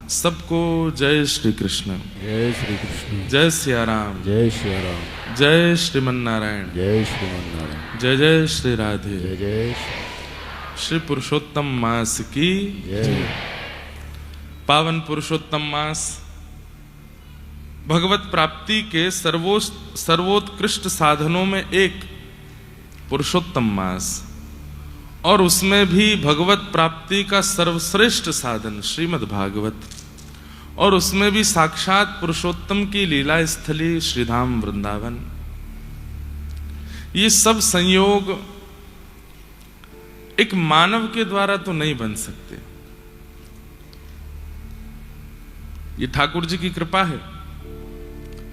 सबको जय श्री कृष्ण। जय श्री कृष्ण। जय सिया राम। जय सिया राम। जय श्रीमन नारायण। जय श्रीमन नारायण। जय जय श्री राधे। जय जय श्री पुरुषोत्तम मास की जय। पावन पुरुषोत्तम मास भगवत प्राप्ति के सर्वोत्कृष्ट साधनों में एक पुरुषोत्तम मास, और उसमें भी भगवत प्राप्ति का सर्वश्रेष्ठ साधन श्रीमद् भागवत, और उसमें भी साक्षात पुरुषोत्तम की लीला स्थली श्रीधाम वृंदावन। ये सब संयोग एक मानव के द्वारा तो नहीं बन सकते, ये ठाकुर जी की कृपा है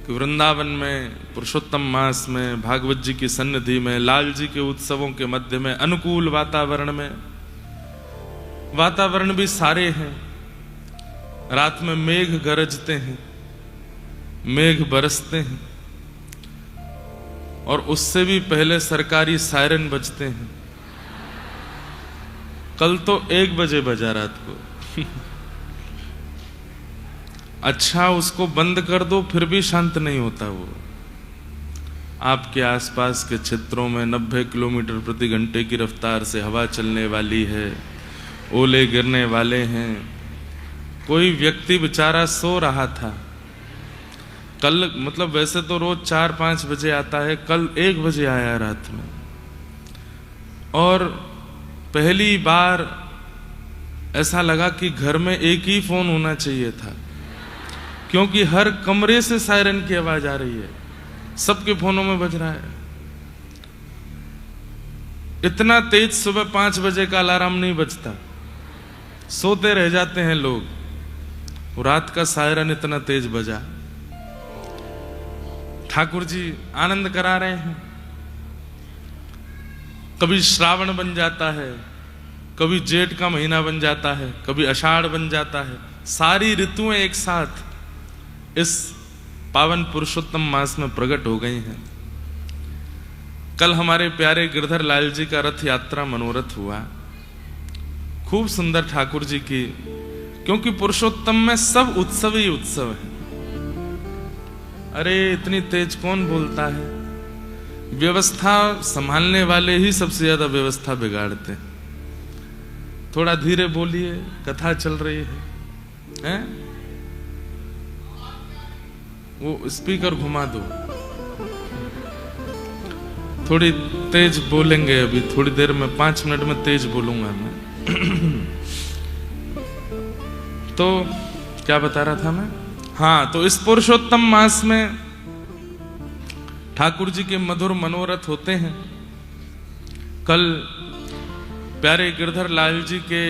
कि वृंदावन में पुरुषोत्तम मास में भागवत जी की सन्निधि में लाल जी के उत्सवों के मध्य में अनुकूल वातावरण भी सारे हैं। रात में मेघ गरजते हैं, मेघ बरसते हैं, और उससे भी पहले सरकारी सायरन बजते हैं। कल तो 1 बजे बजा रात को अच्छा, उसको बंद कर दो फिर भी शांत नहीं होता वो। आपके आसपास के क्षेत्रों में 90 किलोमीटर प्रति घंटे की रफ्तार से हवा चलने वाली है, ओले गिरने वाले हैं। कोई व्यक्ति बेचारा सो रहा था कल, मतलब वैसे तो रोज 4-5 बजे आता है, कल 1 बजे आया रात में, और पहली बार ऐसा लगा कि घर में एक ही फोन होना चाहिए था, क्योंकि हर कमरे से सायरन की आवाज आ रही है, सबके फोनों में बज रहा है। इतना तेज सुबह 5 बजे का अलार्म नहीं बजता, सोते रह जाते हैं लोग। रात का सायरन इतना तेज बजा। ठाकुर जी आनंद करा रहे हैं। कभी श्रावण बन जाता है, कभी जेठ का महीना बन जाता है, कभी आषाढ़ बन जाता है। सारी ऋतुएं एक साथ इस पावन पुरुषोत्तम मास में प्रकट हो गई हैं। कल हमारे प्यारे गिरधर लाल जी का रथ यात्रा मनोरथ हुआ, खूब सुंदर ठाकुर जी की, क्योंकि पुरुषोत्तम में सब उत्सव ही उत्सव है। अरे इतनी तेज कौन बोलता है? व्यवस्था संभालने वाले ही सबसे ज्यादा व्यवस्था बिगाड़ते हैं। थोड़ा धीरे बोलिए, कथा चल रही है, हैं? वो स्पीकर घुमा दो। थोड़ी तेज बोलेंगे, अभी थोड़ी देर में 5 मिनट में तेज बोलूंगा मैं। तो क्या बता रहा था मैं? हाँ, तो इस पुरुषोत्तम मास में ठाकुर जी के मधुर मनोरथ होते हैं। कल प्यारे गिरधर लाल जी के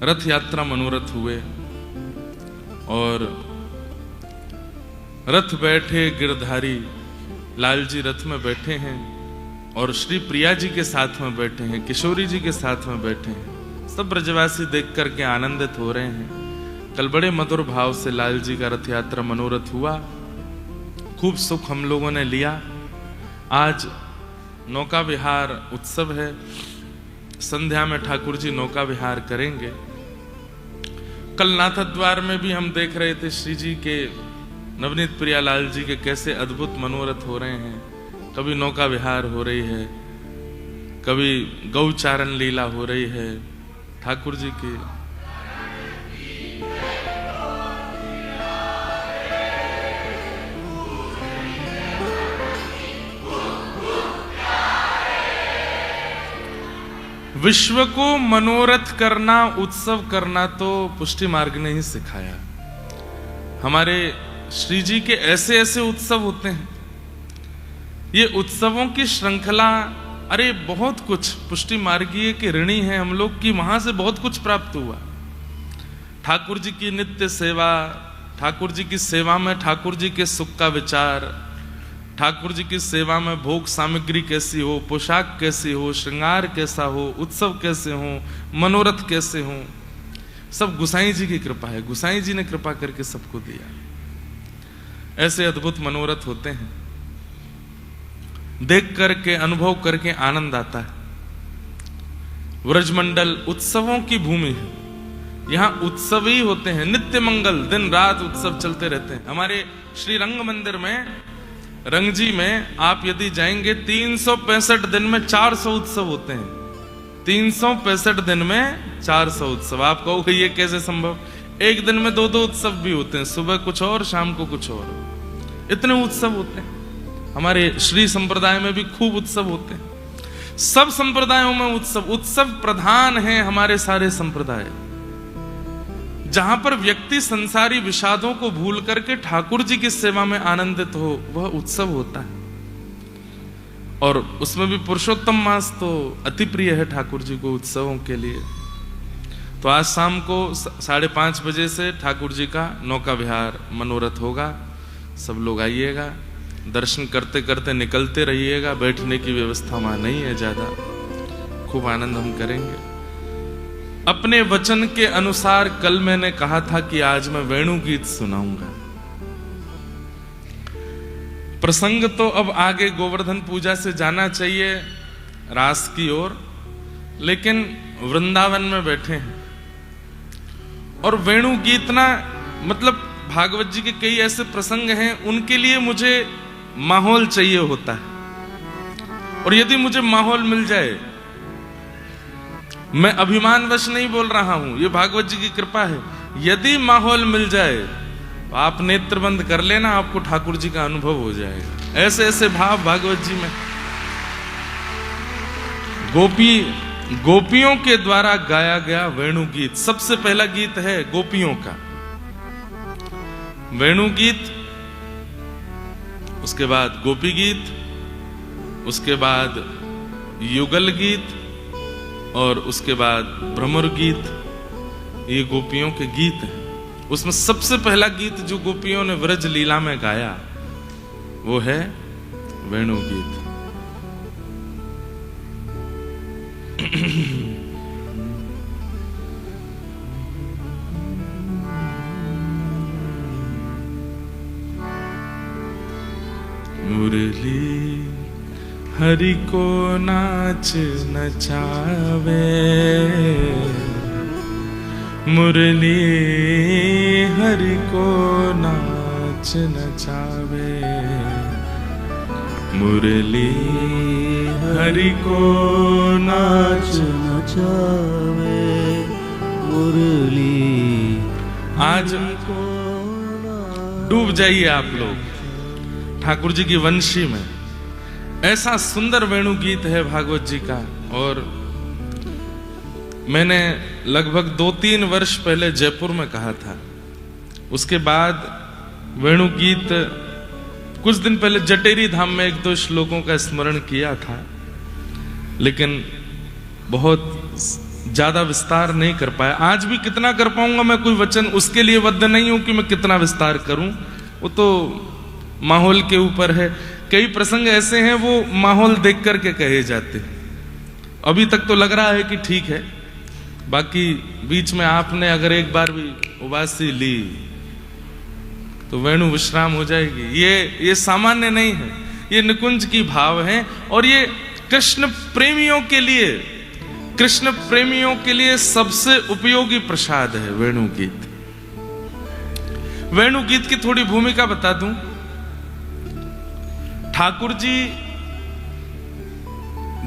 रथ यात्रा मनोरथ हुए, और रथ बैठे गिरधारी लाल जी रथ में बैठे हैं, और श्री प्रिया जी के साथ में बैठे हैं, किशोरी जी के साथ में बैठे हैं। सब ब्रजवासी देख करके आनंदित हो रहे हैं। कल बड़े मधुर भाव से लाल जी का रथ यात्रा मनोरथ हुआ, खूब सुख हम लोगों ने लिया। आज नौका विहार उत्सव है, संध्या में ठाकुर जी नौका विहार करेंगे। कल नाथद्वार में भी हम देख रहे थे श्री जी के, नवनीत प्रिया लाल जी के कैसे अद्भुत मनोरथ हो रहे हैं। कभी नौका विहार हो रही है, कभी गौचारण लीला हो रही है ठाकुर जी की। विश्व को मनोरथ करना, उत्सव करना तो पुष्टि मार्ग ने ही सिखाया। हमारे श्री जी के ऐसे ऐसे उत्सव होते हैं, ये उत्सवों की श्रृंखला। अरे बहुत कुछ पुष्टि मार्गीय के ऋणी हैं हम लोग, कि वहां से बहुत कुछ प्राप्त हुआ। ठाकुर जी की नित्य सेवा, ठाकुर जी की सेवा में ठाकुर जी के सुख का विचार, ठाकुर जी की सेवा में भोग सामग्री कैसी हो, पोशाक कैसी हो, श्रृंगार कैसा हो, उत्सव कैसे हो, मनोरथ कैसे हो, सब गुसाई जी की कृपा है। गुसाई जी ने कृपा करके सबको दिया। ऐसे अद्भुत मनोरथ होते हैं, देख करके अनुभव करके आनंद आता है। व्रजमंडल उत्सवों की भूमि है। यहाँ उत्सव ही होते हैं, नित्य मंगल, दिन रात उत्सव चलते रहते हैं। हमारे श्री रंग मंदिर में, रंगजी में आप यदि जाएंगे 365 दिन में 400 उत्सव होते हैं। 365 दिन में 400 उत्सव। आप कहोगे ये कैसे संभव? एक दिन में 2-2 उत्सव भी होते हैं, सुबह कुछ और शाम को कुछ और। इतने उत्सव होते हैं। हमारे श्री संप्रदाय में भी खूब उत्सव होते हैं। सब संप्रदायों में उत्सव प्रधान है हमारे सारे संप्रदाय। जहां पर व्यक्ति संसारी विषादों को भूल करके ठाकुर जी की सेवा में आनंदित हो, वह उत्सव होता है। और उसमें भी पुरुषोत्तम मास तो अति प्रिय है ठाकुर जी को उत्सवों के लिए। तो आज शाम को 5:30 बजे से ठाकुर जी का नौका विहार मनोरथ होगा। सब लोग आइएगा, दर्शन करते करते निकलते रहिएगा। बैठने की व्यवस्था वहां नहीं है ज्यादा। खूब आनंद हम करेंगे। अपने वचन के अनुसार कल मैंने कहा था कि आज मैं वेणु गीत सुनाऊंगा। प्रसंग तो अब आगे गोवर्धन पूजा से जाना चाहिए रास की ओर, लेकिन वृंदावन में बैठे हैं और वेणु गीत ना, मतलब भागवत जी के कई ऐसे प्रसंग हैं उनके लिए मुझे माहौल चाहिए होता है। और यदि मुझे माहौल मिल जाए, मैं अभिमानवश नहीं बोल रहा हूं, ये भागवत जी की कृपा है, यदि माहौल मिल जाए तो आप नेत्र बंद कर लेना, आपको ठाकुर जी का अनुभव हो जाएगा। ऐसे ऐसे भाव भागवत जी में। गोपियों के द्वारा गाया गया वेणु गीत। सबसे पहला गीत है गोपियों का वेणु गीत, उसके बाद गोपी गीत, उसके बाद युगल गीत और उसके बाद भ्रमर गीत। ये गोपियों के गीत हैं। उसमें सबसे पहला गीत जो गोपियों ने व्रज लीला में गाया वो है वेणु गीत। मुरली हरि को नाच नचावे, मुरली हरि को नाच नचावे, मुरली हरि को नाच नचावे, मुरली आज डूब जाइए आप लोग ठाकुर जी की वंशी में। ऐसा सुंदर वेणु गीत है भागवत जी का। और मैंने लगभग 2-3 वर्ष पहले जयपुर में कहा था। उसके बाद वेणु गीत कुछ दिन पहले जटेरी धाम में 1-2 श्लोकों का स्मरण किया था, लेकिन बहुत ज्यादा विस्तार नहीं कर पाया। आज भी कितना कर पाऊंगा मैं कोई वचन उसके लिए बद्ध नहीं हूं कि मैं कितना विस्तार करूं, वो तो माहौल के ऊपर है। कई प्रसंग ऐसे हैं वो माहौल देख करके कहे जाते हैं। अभी तक तो लग रहा है कि ठीक है, बाकी बीच में आपने अगर एक बार भी उबासी ली तो वेणु विश्राम हो जाएगी। ये सामान्य नहीं है, ये निकुंज की भाव है। और ये कृष्ण प्रेमियों के लिए सबसे उपयोगी प्रसाद है वेणु गीत। वेणु गीत की थोड़ी भूमिका बता दूं। ठाकुर जी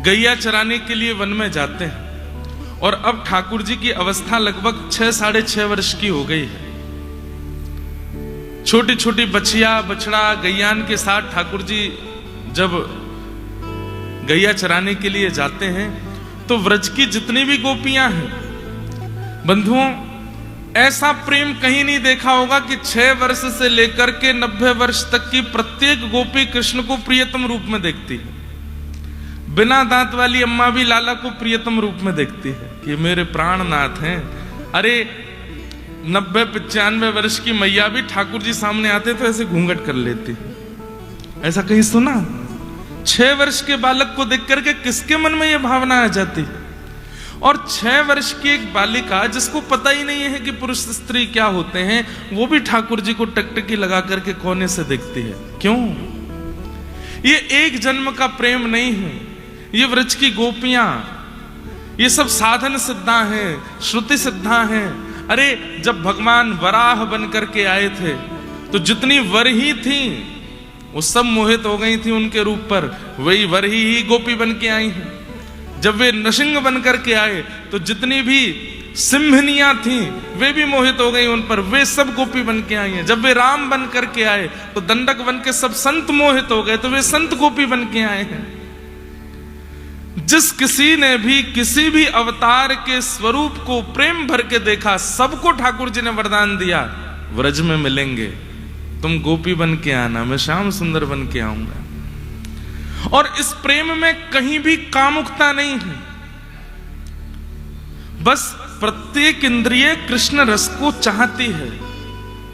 गैया चराने के लिए वन में जाते हैं और अब ठाकुर जी की अवस्था लगभग 6-6.5 वर्ष की हो गई है। छोटी छोटी बछिया बछड़ा गैयान के साथ ठाकुर जी जब गैया चराने के लिए जाते हैं तो व्रज की जितनी भी गोपियां हैं, बंधुओं, ऐसा प्रेम कहीं नहीं देखा होगा कि 6 वर्ष से लेकर के 90 वर्ष तक की प्रत्येक गोपी कृष्ण को प्रियतम रूप में देखती है। बिना दांत वाली अम्मा भी लाला को प्रियतम रूप में देखती है कि मेरे प्राणनाथ हैं। अरे 90-95 वर्ष की मैया भी ठाकुर जी सामने आते तो ऐसे घूंघट कर लेती। ऐसा कहीं सुना? 6 वर्ष के बालक को देख करके किसके मन में यह भावना आ जाती? और 6 वर्ष की एक बालिका जिसको पता ही नहीं है कि पुरुष स्त्री क्या होते हैं, वो भी ठाकुर जी को टकटकी लगा करके कोने से देखती है। क्यों? ये एक जन्म का प्रेम नहीं है। ये व्रज की गोपियां, ये सब साधन सिद्धा हैं, श्रुति सिद्धा हैं। अरे जब भगवान वराह बन करके आए थे तो जितनी वरही थी वो सब मोहित हो गई थी उनके रूप पर, वही वरही ही गोपी बन के आई हैं। जब वे नृसिंह बन करके आए तो जितनी भी सिंहनियां थी वे भी मोहित हो गई उन पर, वे सब गोपी बन के आई हैं। जब वे राम बन करके आए तो दंडक बन के सब संत मोहित हो गए, तो वे संत गोपी बन के आए हैं। जिस किसी ने भी किसी भी अवतार के स्वरूप को प्रेम भर के देखा, सबको ठाकुर जी ने वरदान दिया, व्रज में मिलेंगे, तुम गोपी बन के आना, मैं श्याम सुंदर बन के आऊंगा। और इस प्रेम में कहीं भी कामुकता नहीं है, बस प्रत्येक इंद्रिय कृष्ण रस को चाहती है।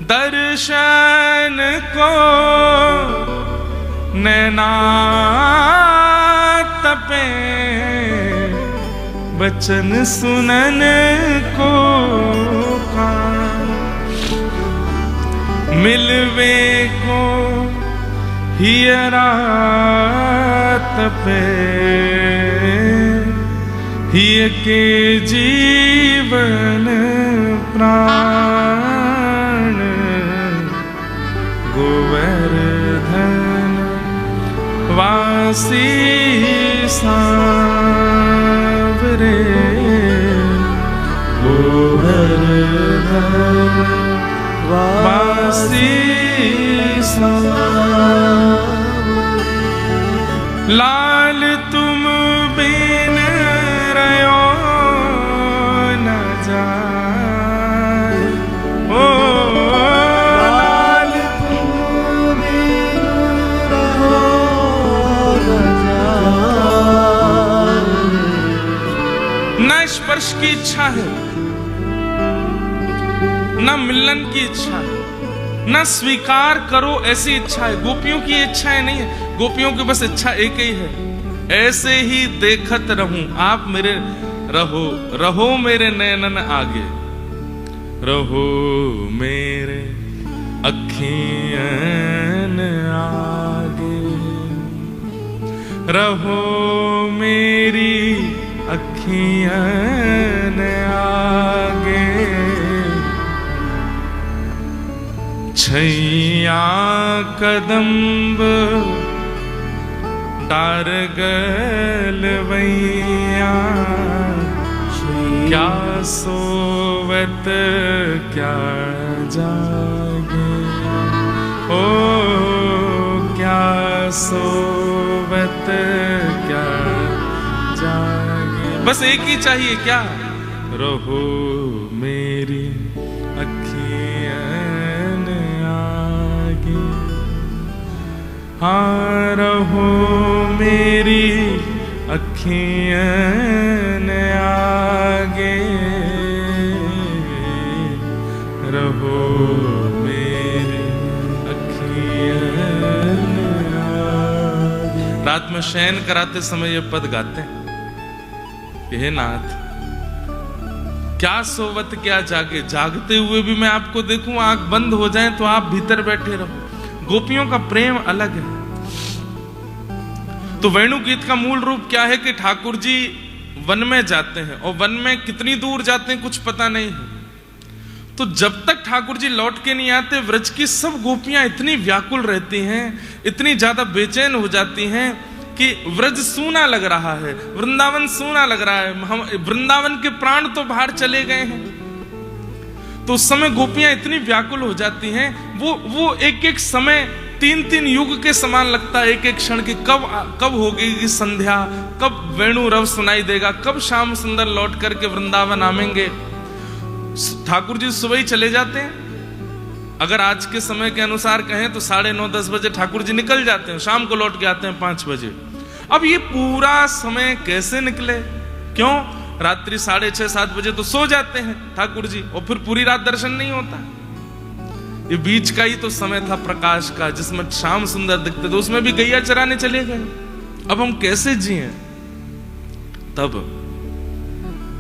दर्शन को नैना तपे, वचन सुनन को कान, मिलवे को हियरा तपे, हिय के जीवन प्राण, गोवर्धन वासी सांवरे, गोवर्धन वासी सांवरे। लाल तुम बिन रयो न जाए, ओ लाल तुम बिन रहो न जाए। न स्पर्श की इच्छा है, न मिलन की इच्छा है, न स्वीकार करो ऐसी इच्छा है। गोपियों की इच्छाएं नहीं है, गोपियों की बस इच्छा एक ही है, ऐसे ही देखत रहूं, आप मेरे रहो, रहो मेरे नैनन आगे, रहो मेरे अखियन आगे, रहो मेरी अखियन आगे। छैया कदम्ब डारगलवैया, क्या सोवत क्या जागे, ओ क्या सोवत क्या जागे। बस एक ही चाहिए, क्या? रहो मेरी अखियन आगे, हाँ रहो मेरी अखियन आगे, रहो मेरी अखियन आगे। रात में शयन कराते समय ये पद गाते हैं, हे नाथ क्या सोवत क्या जागे, जागते हुए भी मैं आपको देखूं, आंख बंद हो जाए तो आप भीतर बैठे रहो। गोपियों का प्रेम अलग है। तो वेणु गीत का मूल रूप क्या है कि ठाकुर जी वन में जाते हैं, और वन में कितनी दूर जाते हैं कुछ पता नहीं है। तो जब तक ठाकुर जी लौट के नहीं आते, व्रज की सब गोपियां इतनी व्याकुल रहती हैं, इतनी ज्यादा बेचैन हो जाती हैं कि व्रज सूना लग रहा है, वृंदावन सूना लग रहा है, हम वृंदावन के प्राण तो बाहर चले गए हैं। तो उस समय गोपियां इतनी व्याकुल हो जाती हैं, वो एक एक समय 3-3 युग के समान लगता है, एक एक क्षण की कब होगी संध्या, कब वेणु रव सुनाई देगा, कब श्याम सुंदर लौट करके वृंदावन आवेंगे। ठाकुर जी सुबह ही चले जाते हैं, अगर आज के समय के अनुसार कहें तो 9:30-10 बजे ठाकुर जी निकल जाते हैं, शाम को लौट के आते हैं 5 बजे। अब ये पूरा समय कैसे निकले? क्यों? रात्रि 6:30-7 बजे तो सो जाते हैं ठाकुर जी, और फिर पूरी रात दर्शन नहीं होता। ये बीच का ही तो समय था प्रकाश का, जिसमें श्याम सुंदर दिखते थे, उसमें भी गैया चराने चले गए। अब हम कैसे जिए? तब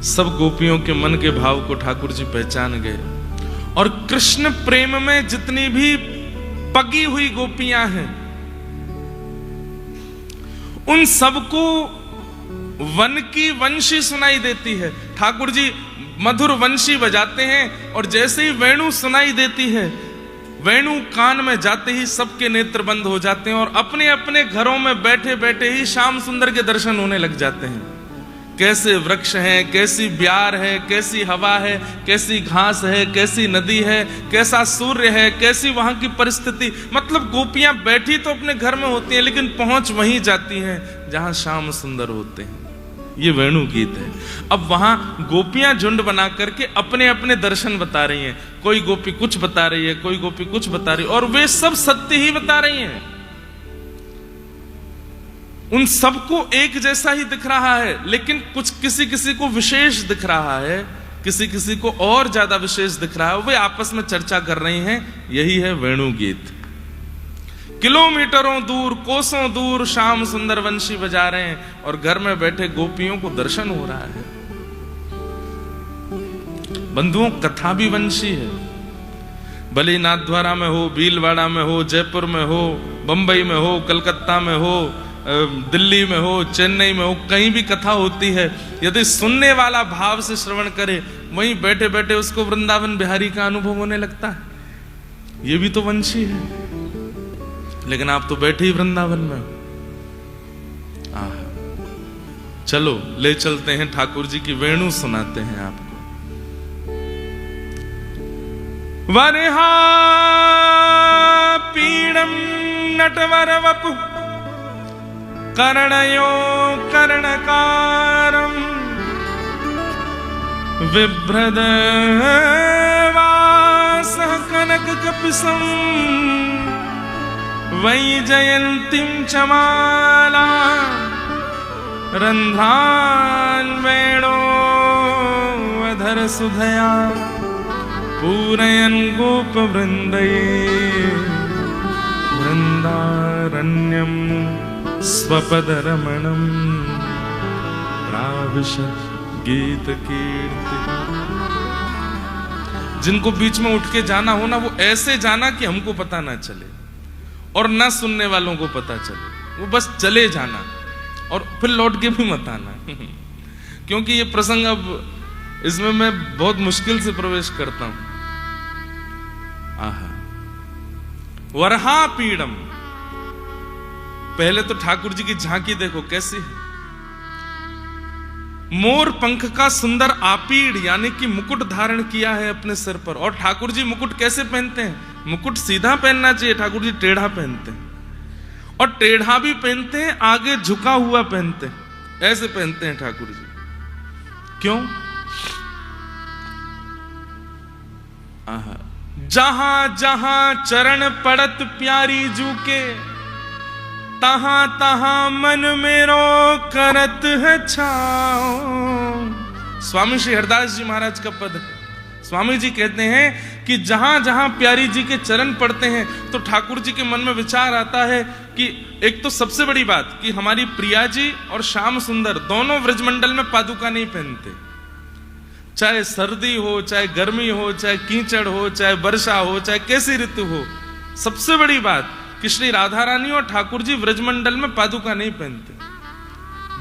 सब गोपियों के मन के भाव को ठाकुर जी पहचान गए, और कृष्ण प्रेम में जितनी भी पगी हुई गोपियां हैं, उन सबको वन की वंशी सुनाई देती है। ठाकुर जी मधुर वंशी बजाते हैं और जैसे ही वेणु सुनाई देती है, वेणु कान में जाते ही सबके नेत्र बंद हो जाते हैं और अपने अपने घरों में बैठे बैठे ही श्याम सुंदर के दर्शन होने लग जाते हैं। कैसे वृक्ष हैं, कैसी ब्यार है, कैसी हवा है, कैसी घास है, कैसी नदी है, कैसा सूर्य है, कैसी वहां की परिस्थिति। मतलब गोपियां बैठी तो अपने घर में होती हैं लेकिन पहुंच वहीं जाती हैं जहां श्याम सुंदर होते हैं। ये वेणु गीत है। अब वहां गोपियां झुंड बना करके अपने अपने दर्शन बता रही हैं। कोई गोपी कुछ बता रही है, कोई गोपी कुछ बता रही है, और वे सब सत्य ही बता रही हैं। उन सबको एक जैसा ही दिख रहा है, लेकिन कुछ किसी किसी को विशेष दिख रहा है, किसी किसी को और ज्यादा विशेष दिख रहा है। वे आपस में चर्चा कर रही हैं। यही है वेणु गीत। किलोमीटरों दूर, कोसों दूर श्याम सुंदर वंशी बजा रहे हैं और घर में बैठे गोपियों को दर्शन हो रहा है। बंधुओं, कथा भी वंशी है। भले नाथद्वारा में हो, भीलवाड़ा में हो, जयपुर में हो, बंबई में हो, कलकत्ता में हो, दिल्ली में हो, चेन्नई में हो, कहीं भी कथा होती है। यदि सुनने वाला भाव से श्रवण करे, वहीं बैठे बैठे उसको वृंदावन बिहारी का अनुभव होने लगता है। ये भी तो वंशी है। लेकिन आप तो बैठे ही वृंदावन में हो। चलो ले चलते हैं, ठाकुर जी की वेणु सुनाते हैं आपको। वरहा पीड़म नटवर वपु कर्णयो कर्णकारम विभ्रद वास कनक कपिसम वैजयन्तीं च माला रन्ध्रान् वेणो अधर सुधया पूरयन् गोपवृन्दै वृन्दारण्यं स्वपदरमणं प्राविशत् गीतकीर्ति। जिनको बीच में उठ के जाना हो ना, वो ऐसे जाना कि हमको पता ना चले और ना सुनने वालों को पता चले। वो बस चले जाना और फिर लौट के भी मत आना। क्योंकि ये प्रसंग अब इसमें मैं बहुत मुश्किल से प्रवेश करता हूं। आहा, वरहा पीड़म। पहले तो ठाकुर जी की झांकी देखो कैसी है। मोर पंख का सुंदर आपीड़ यानी कि मुकुट धारण किया है अपने सिर पर। और ठाकुर जी मुकुट कैसे पहनते हैं? मुकुट सीधा पहनना चाहिए, ठाकुर जी टेढ़ा पहनते हैं। और टेढ़ा भी पहनते हैं, आगे झुका हुआ पहनते हैं। ऐसे पहनते हैं ठाकुर जी। क्यों? आहा, जहां जहां चरण पड़त प्यारी जू के, तहां तहां मन मेरो करत है छाओ। स्वामी श्री हरदास जी महाराज का पद है। स्वामी जी कहते हैं कि जहां जहां प्यारी जी के चरण पड़ते हैं तो ठाकुर जी के मन में विचार आता है कि एक तो सबसे बड़ी बात कि हमारी प्रिया जी और श्याम सुंदर दोनों व्रजमंडल में पादुका नहीं पहनते। चाहे सर्दी हो, चाहे गर्मी हो, चाहे कीचड़ हो, चाहे वर्षा हो, चाहे कैसी ऋतु हो, सबसे बड़ी बात कि श्री राधा रानी और ठाकुर जी व्रजमंडल में पादुका नहीं पहनते,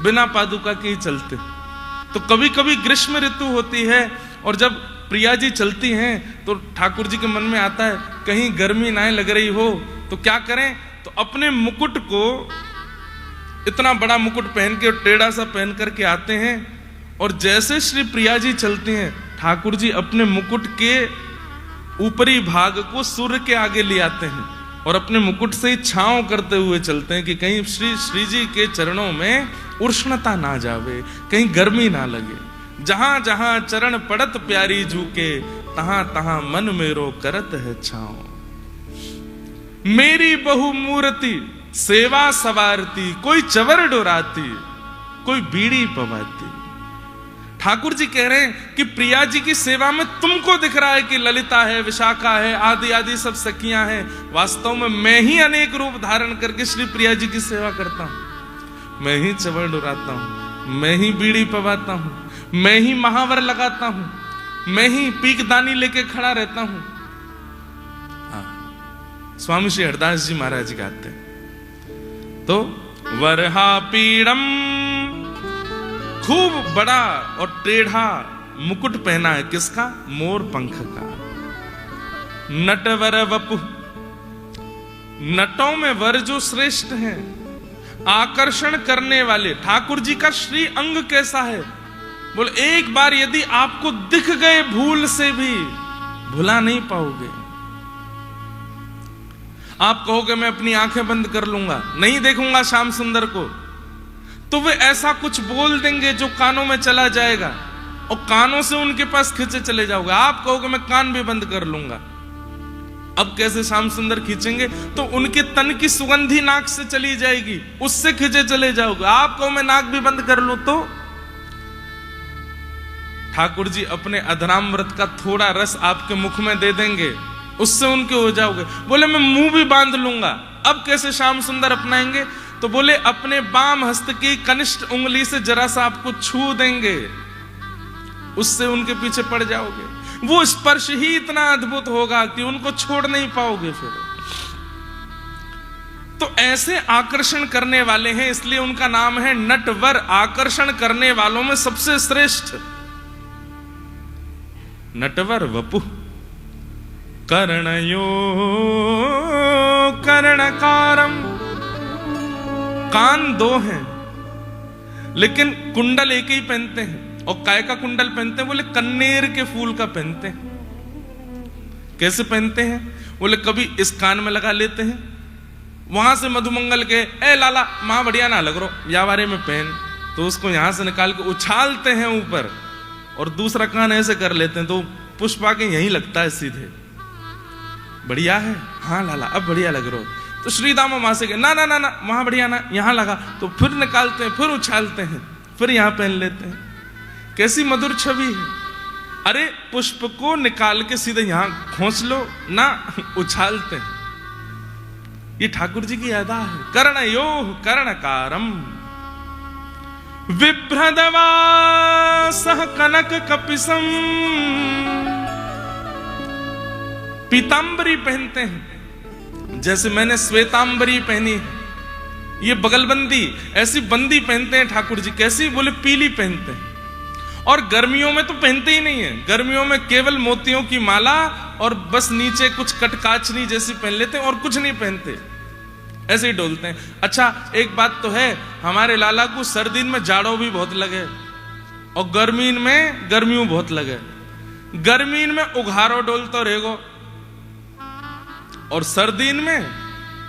बिना पादुका के ही चलते। तो कभी कभी ग्रीष्म ऋतु होती है और जब प्रिया जी चलती हैं तो ठाकुर जी के मन में आता है कहीं गर्मी ना लग रही हो तो क्या करें। तो अपने मुकुट को, इतना बड़ा मुकुट पहन के टेढ़ा सा पहन करके आते हैं और जैसे श्री प्रिया जी चलती हैं, ठाकुर जी अपने मुकुट के ऊपरी भाग को सूर्य के आगे ले आते हैं और अपने मुकुट से ही छांव करते हुए चलते हैं कि कहीं श्री जी के चरणों में उष्णता ना जावे, कहीं गर्मी ना लगे। जहां जहां चरण पड़त प्यारी जू के, तहां तहां मन मेरो करत है छांव। मेरी बहु मूर्ति सेवा सवारती, कोई चवर डोराती, कोई बीड़ी पवाती। ठाकुर जी कह रहे हैं कि प्रिया जी की सेवा में तुमको दिख रहा है कि ललिता है, विशाखा है, आदि आदि सब सखियां हैं। वास्तव में मैं ही अनेक रूप धारण करके श्री प्रिया जी की सेवा करता हूं। मैं ही चवर डुराता हूं, मैं ही बीड़ी पवाता हूं, मैं ही महावर लगाता हूं, मैं ही पीकदानी लेके खड़ा रहता हूं। स्वामी श्री हरदास जी महाराज गाते हैं तो वरहा पीड़म खूब बड़ा और टेढ़ा मुकुट पहना है, किसका? मोर पंख का। नटवर वपु, नटों में वर जो श्रेष्ठ हैं, आकर्षण करने वाले। ठाकुर जी का श्री अंग कैसा है? बोले एक बार यदि आपको दिख गए भूल से भी भुला नहीं पाओगे। आप कहोगे मैं अपनी आंखें बंद कर लूंगा, नहीं देखूंगा श्याम सुंदर को, तो वे ऐसा कुछ बोल देंगे जो कानों में चला जाएगा और कानों से उनके पास खींचे चले जाओगे। आप कहोगे मैं कान भी बंद कर लूंगा। अब कैसे श्याम सुंदर खींचेंगे? तो उनके तन की सुगंधी नाक से चली जाएगी, उससे खींचे चले जाओगे। आप कहो मैं नाक भी बंद कर लूं तो? ठाकुर जी अपने अधरामृत का थोड़ा रस आपके मुख में दे देंगे, उससे उनके हो जाओगे। बोले मैं मुंह भी बांध लूंगा। अब कैसे श्याम सुंदर अपनाएंगे? तो बोले अपने बाम हस्त की कनिष्ठ उंगली से जरा सा आपको छू देंगे, उससे उनके पीछे पड़ जाओगे। वो स्पर्श ही इतना अद्भुत होगा कि उनको छोड़ नहीं पाओगे फिर। तो ऐसे आकर्षण करने वाले हैं, इसलिए उनका नाम है नटवर। आकर्षण करने वालों में सबसे श्रेष्ठ नटवर वपु। कर्णयो कर्णकारम, कान दो हैं लेकिन कुंडल एक ही पहनते हैं। और काय का कुंडल पहनते हैं? बोले कन्नेर के फूल का पहनते हैं। कैसे पहनते हैं? बोले कभी इस कान में लगा लेते हैं, वहां से मधुमंगल के ए लाला मां बढ़िया ना लग रो या बारे में पहन, तो उसको यहां से निकाल के उछालते हैं ऊपर, और दूसरा कान ऐसे कर लेते हैं तो पुष्पा के यहीं लगता है सीधे। बढ़िया है, हाँ लाला अब बढ़िया लग रहा हो। तो श्रीदामा वहां से ना ना ना ना वहां बढ़िया ना, यहां लगा, तो फिर निकालते हैं, फिर उछालते हैं, फिर यहां पहन लेते हैं। कैसी मधुर छवि है। अरे पुष्प को निकाल के सीधे यहां खोंच लो ना, उछालते हैं। ये ठाकुर जी की अदा है। कर्णयो कर्णकारम बिभ्रदवासः कनक कपिसम। पीतांबरी पहनते हैं, जैसे मैंने श्वेतांबरी पहनी, ये बगलबंदी ऐसी बंदी पहनते हैं ठाकुर जी। कैसी? बोले पीली पहनते हैं। और गर्मियों में तो पहनते ही नहीं है, गर्मियों में केवल मोतियों की माला और बस नीचे कुछ कटकाचनी जैसी पहन लेते हैं और कुछ नहीं पहनते, ऐसे ही डोलते हैं। अच्छा एक बात तो है, हमारे लाला को सर्दी में जाड़ों भी बहुत लगे और गर्मीन में गर्मियों बहुत लगे। गर्मीन में उघारो डोलते रहेगो और सर्दीन में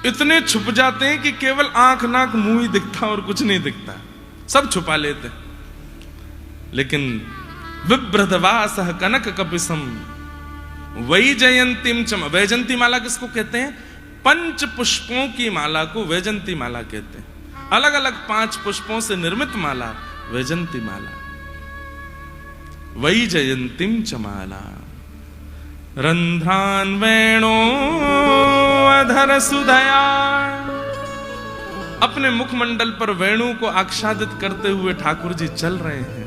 इतने छुप जाते हैं कि केवल आंख नाक मुंह ही दिखता और कुछ नहीं दिखता, सब छुपा लेते हैं। लेकिन विभ्रदवासः कनक कपिसम वैजयंतीम चम। वैजंती माला किसको कहते हैं? पंच पुष्पों की माला को वैजंती माला कहते हैं। अलग अलग 5 पुष्पों से निर्मित माला वैजंती माला। वैजयंतीम चमाला रंध्रान वेणो अधर सुदया। अपने मुखमंडल पर वेणु को आच्छादित करते हुए ठाकुर जी चल रहे हैं,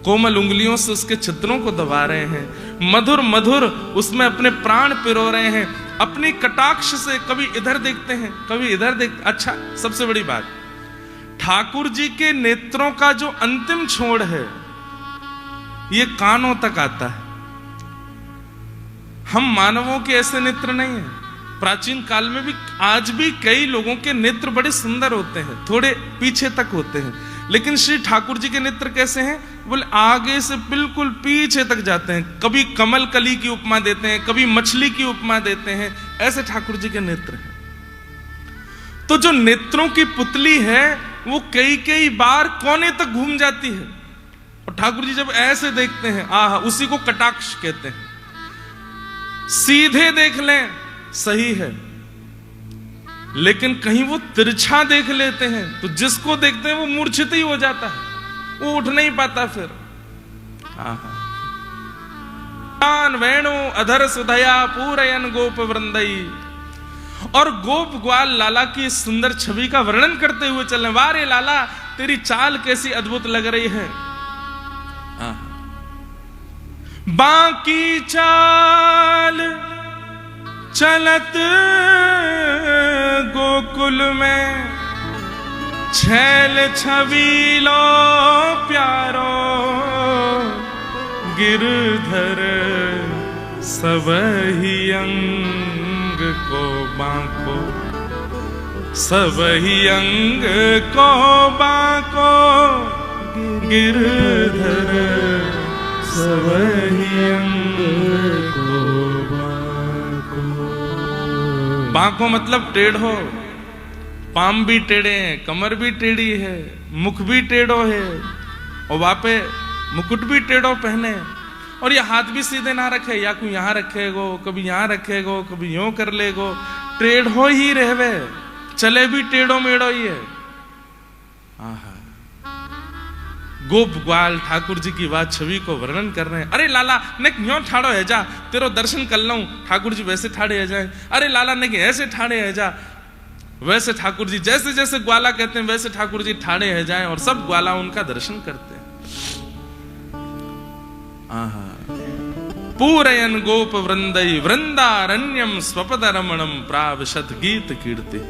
कोमल उंगलियों से उसके छिद्रों को दबा रहे हैं, मधुर मधुर उसमें अपने प्राण पिरो रहे हैं। अपनी कटाक्ष से कभी इधर देखते हैं कभी इधर देखते। अच्छा सबसे बड़ी बात, ठाकुर जी के नेत्रों का जो अंतिम छोड़ है ये कानों तक आता है। हम मानवों के ऐसे नेत्र नहीं है। प्राचीन काल में भी आज भी कई लोगों के नेत्र बड़े सुंदर होते हैं, थोड़े पीछे तक होते हैं, लेकिन श्री ठाकुर जी के नेत्र कैसे हैं? बोले आगे से बिल्कुल पीछे तक जाते हैं। कभी कमल कली की उपमा देते हैं, कभी मछली की उपमा देते हैं, ऐसे ठाकुर जी के नेत्र हैं। तो जो नेत्रों की पुतली है वो कई कई बार कोने तक घूम जाती है, और ठाकुर जी जब ऐसे देखते हैं आहा, उसी को कटाक्ष कहते हैं। सीधे देख लें सही है, लेकिन कहीं वो तिरछा देख लेते हैं तो जिसको देखते हैं वो मूर्छित ही हो जाता है, वो उठ नहीं पाता फिर। वेणु अधर सुधया पूरयन गोप वृंदई। और गोप ग्वाल लाला की सुंदर छवि का वर्णन करते हुए चल रहे। वारे लाला तेरी चाल कैसी अद्भुत लग रही है। बाकी चाल चलत गोकुल में छैल छबीलो प्यारो गिरधर सबहि अंग को बांको, सबहि अंग को बांको गिरधर सबहि अंग को बांको। बांको मतलब टेढ़ो, पाम भी टेढ़े हैं, कमर भी टेढ़ी है, मुख भी टेढ़ो है, और वापे मुकुट भी टेढ़ो पहने, और ये हाथ भी सीधे ना रखे, या कोई यहाँ रखेगो, कभी यहाँ रखेगो, कभी यूं कर लेगो, टेढ़ो ही रहवे, चले भी टेढ़ो मेढ़ो ही है। आहा, गोप ग्वाल ठाकुर जी की बात छवि को वर्णन कर रहे हैं। अरे लाला ने क्यों ठाड़ो है जा, तेरो दर्शन कर लूं, ठाकुर जी वैसे ठाड़े है जाए। अरे लाला ने ऐसे ठाड़े है जा, वैसे ठाकुर जी जैसे जैसे ग्वाला कहते हैं वैसे ठाकुर जी ठाड़े है जाए, और सब ग्वाला उनका दर्शन करते हैं। आहा, पूरयन गोप वृंदई वृंदारण्यम स्वपद रमणम प्रावशत गीत कीर्ति।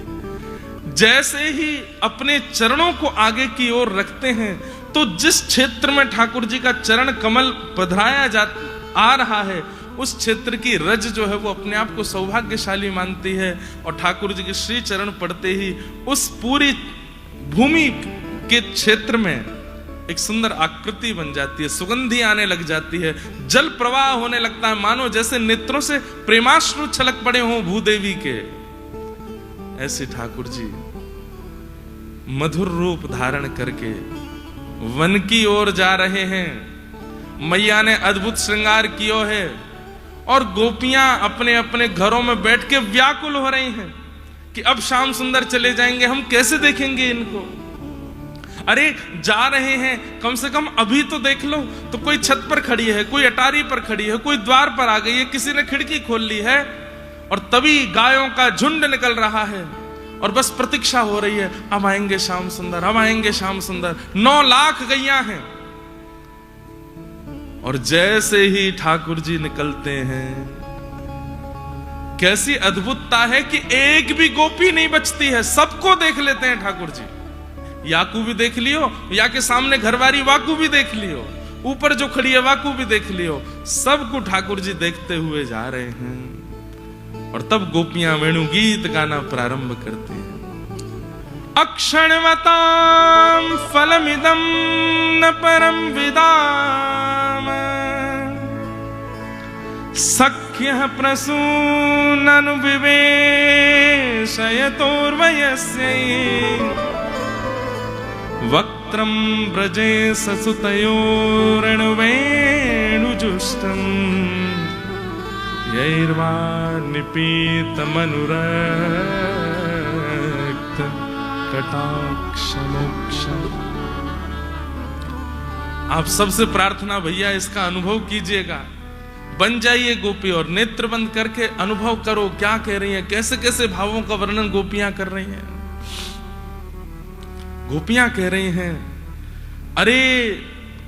जैसे ही अपने चरणों को आगे की ओर रखते हैं तो जिस क्षेत्र में ठाकुर जी का चरण कमल पधराया जा आ रहा है, उस क्षेत्र की रज जो है वो अपने आप को सौभाग्यशाली मानती है, और ठाकुर जी के श्री चरण पड़ते ही उस पूरी भूमि के क्षेत्र में एक सुंदर आकृति बन जाती है, सुगंधी आने लग जाती है, जल प्रवाह होने लगता है, मानो जैसे नेत्रों से प्रेमाश्रु छलक पड़े हों भूदेवी के। ऐसे ठाकुर जी मधुर रूप धारण करके वन की ओर जा रहे हैं। मैया ने अद्भुत श्रृंगार किया है, और गोपियां अपने अपने घरों में बैठ के व्याकुल हो रही हैं कि अब श्याम सुंदर चले जाएंगे, हम कैसे देखेंगे इनको। अरे जा रहे हैं, कम से कम अभी तो देख लो। तो कोई छत पर खड़ी है, कोई अटारी पर खड़ी है, कोई द्वार पर आ गई है, किसी ने खिड़की खोल ली है, और तभी गायों का झुंड निकल रहा है, और बस प्रतीक्षा हो रही है, अब आएंगे श्याम सुंदर, अब आएंगे श्याम सुंदर। 9 लाख गैया हैं, और जैसे ही ठाकुर जी निकलते हैं, कैसी अद्भुतता है कि एक भी गोपी नहीं बचती है, सबको देख लेते हैं ठाकुर जी। याकू भी देख लियो, या के सामने घरवारी वाकू भी देख लियो, ऊपर जो खड़ी है वाकू भी देख लियो, सबको ठाकुर जी देखते हुए जा रहे हैं। और तब गोपियां वेणु गीत गाना प्रारंभ करते हैं। अक्षणवताम फलमिदं न परम विदाम, सख्यः प्रसूननु विवेशयतोर्वयस्यै, वक्त्रं व्रजे ससुतयोरणवेणुजुष्टम्, यैर्वा निपीतमनुरक्त कटाक्षमोक्षम्। आप सबसे प्रार्थना भैया इसका अनुभव कीजिएगा, बन जाइए गोपी और नेत्र बंद करके अनुभव करो क्या कह रही हैं, कैसे कैसे भावों का वर्णन गोपियां कर रही हैं। गोपियां कह रही हैं, अरे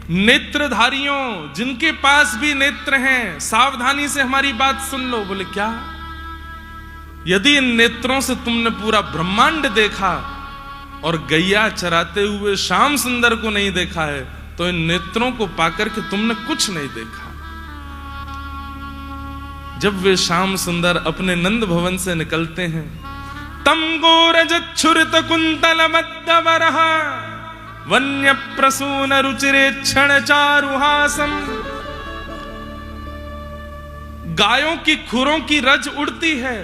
नेत्रधारियों, जिनके पास भी नेत्र हैं, सावधानी से हमारी बात सुन लो। बोले क्या? यदि इन नेत्रों से तुमने पूरा ब्रह्मांड देखा और गैया चराते हुए श्याम सुंदर को नहीं देखा है, तो इन नेत्रों को पाकर के तुमने कुछ नहीं देखा। जब वे श्याम सुंदर अपने नंद भवन से निकलते हैं, तम गोरजच्छुरित कुंतल मद्दवरः वन्य प्रसून रुचिरे क्षण चारुहासम। गायों की खुरों की रज उड़ती है,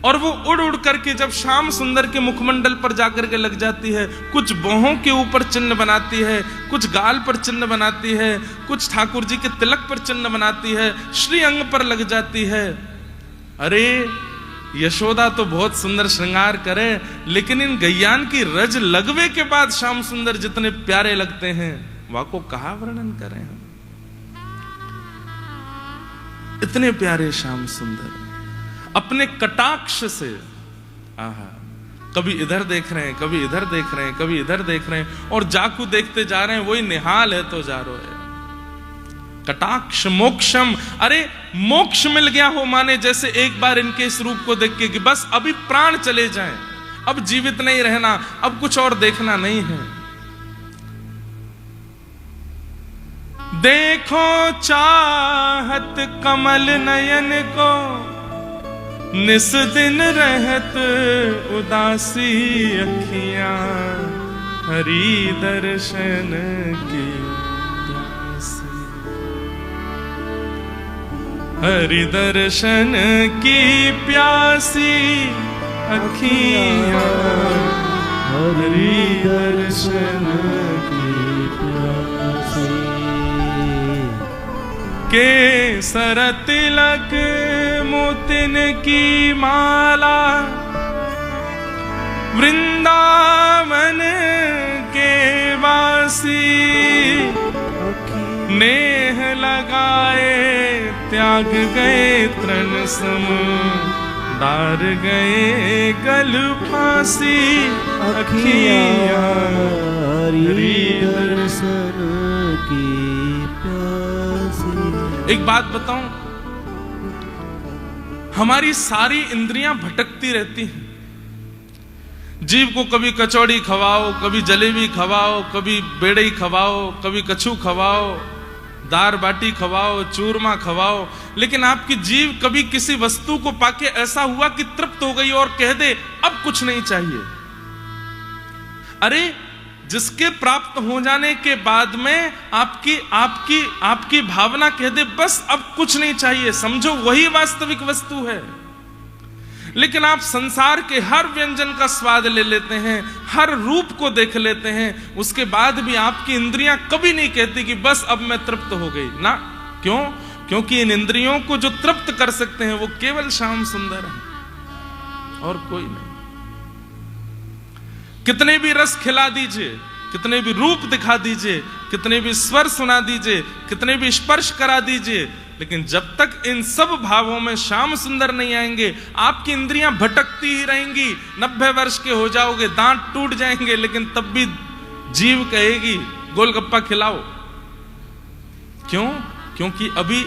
और वो उड़ उड़ करके जब श्याम सुंदर के मुखमंडल पर जाकर के लग जाती है, कुछ बोहों के ऊपर चिन्ह बनाती है, कुछ गाल पर चिन्ह बनाती है, कुछ ठाकुर जी के तिलक पर चिन्ह बनाती है, श्री अंग पर लग जाती है। अरे यशोदा तो बहुत सुंदर श्रृंगार करे, लेकिन इन गैयान की रज लगवे के बाद श्याम सुंदर जितने प्यारे लगते हैं, वाको कहा वर्णन करें हम। इतने प्यारे श्याम सुंदर अपने कटाक्ष से, आहा, कभी इधर देख रहे हैं, कभी इधर देख रहे हैं, कभी इधर देख रहे हैं, और जाकू देखते जा रहे हैं, वही निहाल है तो जा रहे हैं। कटाक्ष मोक्षम, अरे मोक्ष मिल गया हो, माने जैसे एक बार इनके इस रूप को देख के कि बस अभी प्राण चले जाएं, अब जीवित नहीं रहना, अब कुछ और देखना नहीं है। देखो चाहत कमल नयन को, निस दिन रहत उदासी अखियां, हरि दर्शन की प्यासी, हरि दर्शन की प्यासी अखियां, हरि दर्शन की प्यासी। केसर तिलक मोतिन की माला, वृंदावन के वासी, नेह लगाए त्याग गए तृण सम, डार गए गल फांसी अखियां, हरि दर्शन की प्यासी। एक बात बताऊं, हमारी सारी इंद्रियां भटकती रहती हैं। जीव को कभी कचौड़ी खवाओ, कभी जलेबी खवाओ, कभी बेड़ई खवाओ, कभी कछू खवाओ, दार बाटी खवाओ, चूरमा खवाओ, लेकिन आपकी जीव कभी किसी वस्तु को पाके ऐसा हुआ कि तृप्त हो गई और कह दे अब कुछ नहीं चाहिए। अरे जिसके प्राप्त हो जाने के बाद में आपकी आपकी आपकी भावना कह दे बस अब कुछ नहीं चाहिए, समझो वही वास्तविक वस्तु है। लेकिन आप संसार के हर व्यंजन का स्वाद ले लेते हैं, हर रूप को देख लेते हैं, उसके बाद भी आपकी इंद्रियां कभी नहीं कहती कि बस अब मैं तृप्त हो गई ना। क्यों? क्योंकि इन इंद्रियों को जो तृप्त कर सकते हैं वो केवल श्याम सुंदर है और कोई नहीं। कितने भी रस खिला दीजिए, कितने भी रूप दिखा दीजिए, कितने भी स्वर सुना दीजिए, कितने भी स्पर्श करा दीजिए, लेकिन जब तक इन सब भावों में श्याम सुंदर नहीं आएंगे आपकी इंद्रियां भटकती ही रहेंगी। 90 वर्ष के हो जाओगे, दांत टूट जाएंगे, लेकिन तब भी जीव कहेगी गोलगप्पा खिलाओ। क्यों? क्योंकि अभी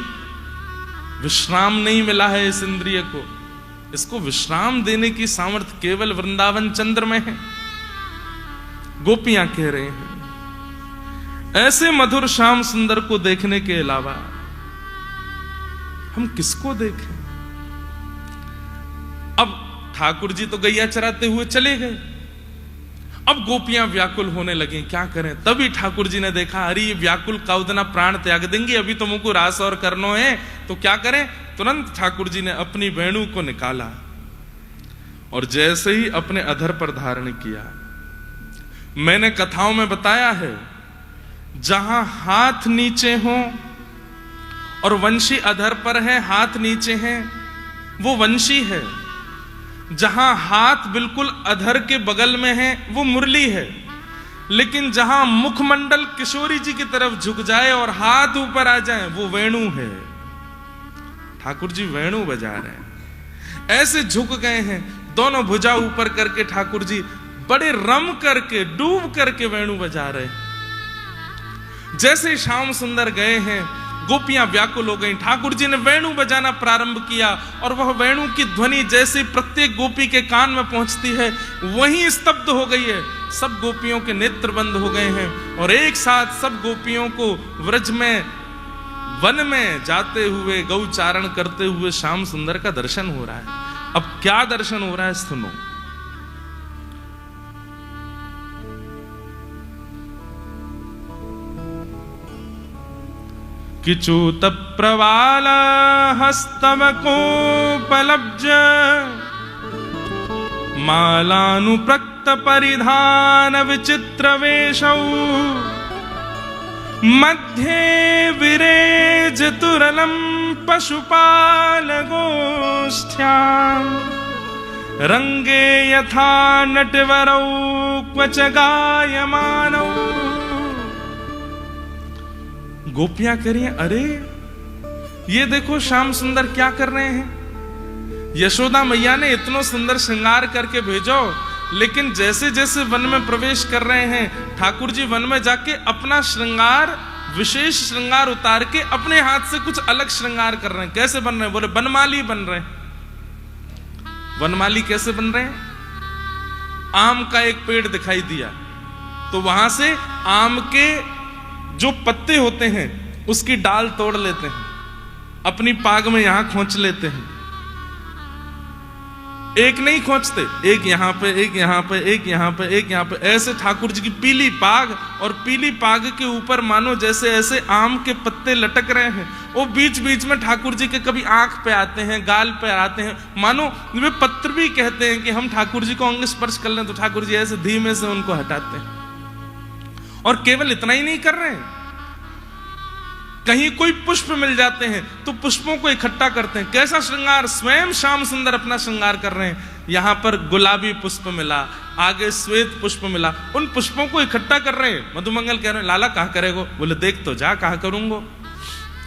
विश्राम नहीं मिला है इस इंद्रिय को। इसको विश्राम देने की सामर्थ्य केवल वृंदावन चंद्र में है। गोपियां कह रहे हैं ऐसे मधुर श्याम सुंदर को देखने के अलावा हम किसको देखें। अब ठाकुर जी तो गैया चराते हुए चले गए, अब गोपियां व्याकुल होने लगी, क्या करें। तभी ठाकुर जी ने देखा अरे ये व्याकुल काउदना प्राण त्याग देंगी, अभी तो मुझको रास और करनो है, तो क्या करें। तुरंत ठाकुर जी ने अपनी वेणु को निकाला और जैसे ही अपने अधर पर धारण किया। मैंने कथाओं में बताया है जहां हाथ नीचे हो और वंशी अधर पर है, हाथ नीचे हैं, वो वंशी है। जहां हाथ बिल्कुल अधर के बगल में है वो मुरली है। लेकिन जहां मुखमंडल किशोरी जी की तरफ झुक जाए और हाथ ऊपर आ जाए वो वेणु है। ठाकुर जी वेणु बजा रहे हैं, ऐसे झुक गए हैं, दोनों भुजा ऊपर करके ठाकुर जी बड़े रम करके डूब करके वेणु बजा रहे हैं। जैसे श्याम सुंदर गए हैं गोपियां व्याकुल हो गईं। ठाकुर जी ने वेणु बजाना प्रारंभ किया और वह वेणु की ध्वनि जैसे प्रत्येक गोपी के कान में पहुंचती है वहीं स्तब्ध हो गई है। सब गोपियों के नेत्र बंद हो गए हैं और एक साथ सब गोपियों को व्रज में वन में जाते हुए गौचारण करते हुए श्याम सुंदर का दर्शन हो रहा है। अब क्या दर्शन हो रहा है सुनो। किचूत प्रवाल हस्तमकोपलब्ज मालानुप्रक्त परिधान विचित्र वेशौ मध्ये विरेज तुरलम पशुपाल गोष्ठ्यां रंगे यथा नटवरौ क्वच गायमानौ। गोपियां कह रही हैं अरे ये देखो श्याम सुंदर क्या कर रहे हैं। यशोदा मैया ने इतना सुंदर श्रृंगार करके भेजो, लेकिन जैसे जैसे वन में प्रवेश कर रहे हैं ठाकुर जी वन में जाके अपना श्रृंगार विशेष श्रृंगार उतार के अपने हाथ से कुछ अलग श्रृंगार कर रहे हैं। कैसे बन रहे हैं? बोले बनमाली बन रहे हैं। वनमाली कैसे बन रहे हैं? आम का एक पेड़ दिखाई दिया, तो वहां से आम के जो पत्ते होते हैं उसकी डाल तोड़ लेते हैं, अपनी पाग में यहां खोंच लेते हैं। एक नहीं खोंचते, एक यहां पे, एक यहां पे, एक यहां पे, एक यहां पे, ऐसे ठाकुर जी की पीली पाग, और पीली पाग के ऊपर मानो जैसे ऐसे आम के पत्ते लटक रहे हैं। वो बीच बीच में ठाकुर जी के कभी आंख पे आते हैं, गाल पे आते हैं, मानो वे पत्र भी कहते हैं कि हम ठाकुर जी को अंग स्पर्श कर लें, तो ठाकुर जी ऐसे धीमे से उनको हटाते हैं। और केवल इतना ही नहीं कर रहे हैं, कहीं कोई पुष्प मिल जाते हैं तो पुष्पों को इकट्ठा करते हैं। कैसा श्रृंगार, स्वयं श्याम सुंदर अपना श्रृंगार कर रहे हैं। यहां पर गुलाबी पुष्प मिला, आगे श्वेत पुष्प मिला, उन पुष्पों को इकट्ठा कर रहे हैं। मधुमंगल कह रहे हैं लाला कहा करेगो? बोले देख तो जा, कहा करूंगो।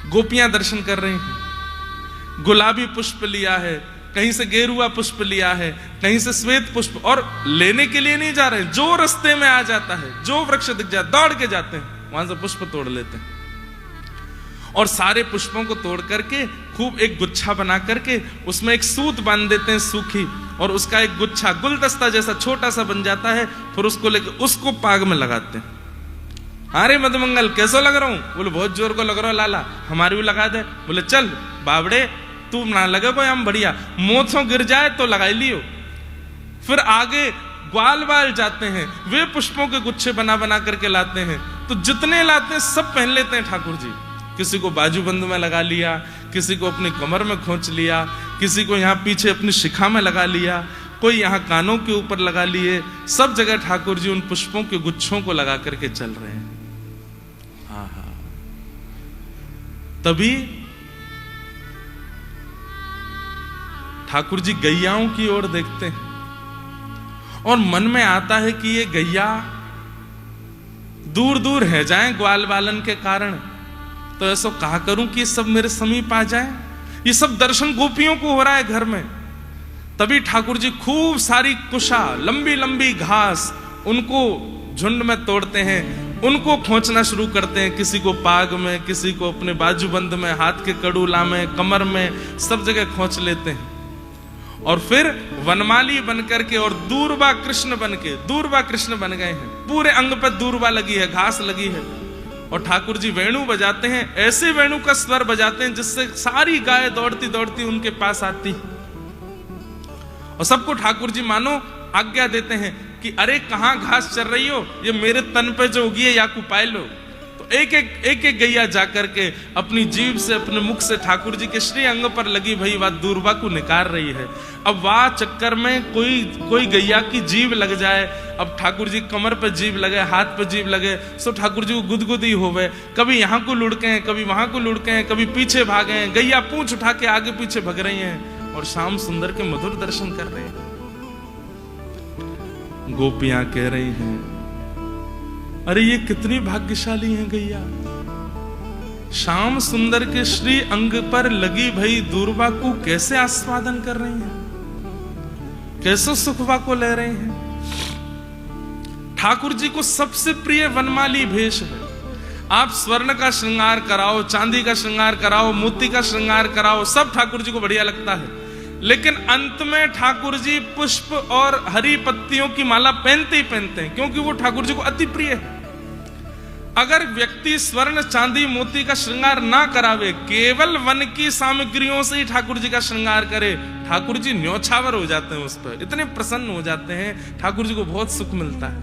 गोपियां दर्शन कर रही हैं, गुलाबी पुष्प लिया है, कहीं से गेरुआ पुष्प लिया है, कहीं से श्वेत पुष्प, और लेने के लिए नहीं जा रहे, जो रास्ते में आ जाता है, जो वृक्ष दिख जाए दौड़ के जाते हैं, वहां से पुष्प तोड़ लेते हैं। और सारे पुष्पों को तोड़ करके खूब एक गुच्छा बना करके उसमें एक सूत बांध देते हैं सूखी, और उसका एक गुच्छा गुलदस्ता जैसा छोटा सा बन जाता है। फिर उसको लेके उसको पाग में लगाते हैं। अरे मधुमंगल कैसा लग रहा हूं? बोले बहुत जोर को लग रहा है लाला, हमारी भी लगा दे। बोले चल बावड़े, तू ना लगे कोई, हम बढ़िया, मोछों गिर जाए तो लगा लियो। फिर आगे ग्वाल बाल जाते हैं, वे पुष्पों के गुच्छे बना बना करके लाते हैं। तो जितने लाते हैं सब पहन लेते हैं ठाकुर जी। किसी को बाजूबंद में लगा लिया, किसी को अपनी कमर में खोंच लिया, किसी को यहाँ पीछे अपनी शिखा में लगा लिया, कोई यहाँ कानों के ऊपर लगा लिए। सब जगह ठाकुर जी उन पुष्पों के गुच्छों को लगा करके चल रहे हैं। हाँ हाँ, तभी ठाकुर जी गैयाओं की ओर देखते हैं और मन में आता है कि ये गैया दूर दूर है जाएं ग्वाल बालन के कारण, तो ऐसा कहा करूं कि सब मेरे समीप आ जाए। ये सब दर्शन गोपियों को हो रहा है घर में। तभी ठाकुर जी खूब सारी कुशा, लंबी लंबी घास, उनको झुंड में तोड़ते हैं, उनको खोंचना शुरू करते हैं। किसी को पाग में, किसी को अपने बाजूबंद में, हाथ के कड़ूला में, कमर में, सब जगह खोंच लेते हैं। और फिर वनमाली बनकर के और दूरबा कृष्ण बन के, दूरबा कृष्ण बन गए हैं। पूरे अंग पर दूरबा लगी है, घास लगी है। और ठाकुर जी वेणु बजाते हैं, ऐसे वेणु का स्वर बजाते हैं जिससे सारी गाय दौड़ती दौड़ती उनके पास आती। और सबको ठाकुर जी मानो आज्ञा देते हैं कि अरे कहां घास चर रही हो, ये मेरे तन पे जो उगी है याकू पाए लो। तो एक एक गैया जाकर के अपनी जीभ से, अपने मुख से ठाकुर जी के श्री अंग पर लगी भई वह दूरबा को निकाल रही है। अब वाह चक्कर में कोई गैया की जीभ लग जाए, अब ठाकुर जी कमर पे जीभ लगे, हाथ पे जीभ लगे, सो ठाकुर जी को गुदगुदी होवे। कभी यहाँ को लुढ़के हैं, कभी वहां को लुढ़के हैं, कभी पीछे भागे हैं। गैया पूंछ उठा के आगे पीछे भग रही हैं और श्याम सुंदर के मधुर दर्शन कर रहे हैं। गोपियां कह रही हैं अरे ये कितनी भाग्यशाली हैं गैया, श्याम सुंदर के श्री अंग पर लगी भई दूरबा को कैसे आस्वादन कर रही हैं, कैसे सुखवा को ले रहे हैं। ठाकुर जी को सबसे प्रिय वनमाली भेष है। आप स्वर्ण का श्रृंगार कराओ, चांदी का श्रृंगार कराओ, मोती का श्रृंगार कराओ, सब ठाकुर जी को बढ़िया लगता है। लेकिन अंत में ठाकुर जी पुष्प और हरी पत्तियों की माला पहनते ही पहनते हैं, क्योंकि वो ठाकुर जी को अति प्रिय है। अगर व्यक्ति स्वर्ण चांदी मोती का श्रृंगार ना करावे, केवल वन की सामग्रियों से ही ठाकुर जी का श्रृंगार करे, ठाकुर जी न्योछावर हो जाते हैं, उस पर इतने प्रसन्न हो जाते हैं, ठाकुर जी को बहुत सुख मिलता है।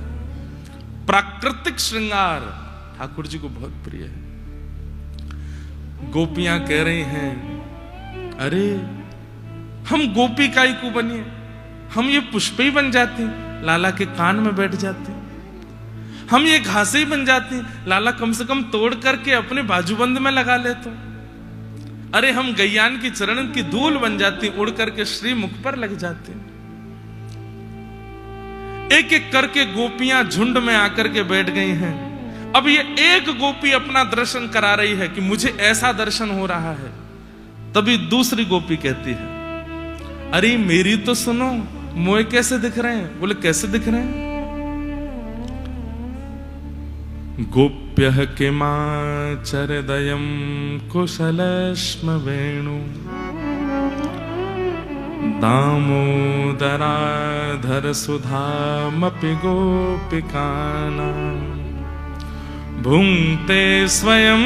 प्राकृतिक श्रृंगार ठाकुर जी को बहुत प्रिय है। गोपियां कह रही हैं अरे हम गोपी काई को बनिए, हम ये पुष्प ही बन जाती, लाला के कान में बैठ जाती, हम ये घासे ही बन जाती, लाला कम से कम तोड़ करके अपने बाजूबंद में लगा ले तो। अरे हम गैयान की चरण की धूल बन जाती, उड़ करके श्री मुख पर लग जाती। एक एक करके गोपियां झुंड में आकर के बैठ गई हैं। अब ये एक गोपी अपना दर्शन करा रही है कि मुझे ऐसा दर्शन हो रहा है। तभी दूसरी गोपी कहती है अरे मेरी तो सुनो, मोए कैसे दिख रहे हैं? बोले कैसे दिख रहे हैं? गोप्यः किमाचरदयं कुशलश्म वेणु दामोदराधर सुधामपि गोपिकानां भुङ्क्ते स्वयं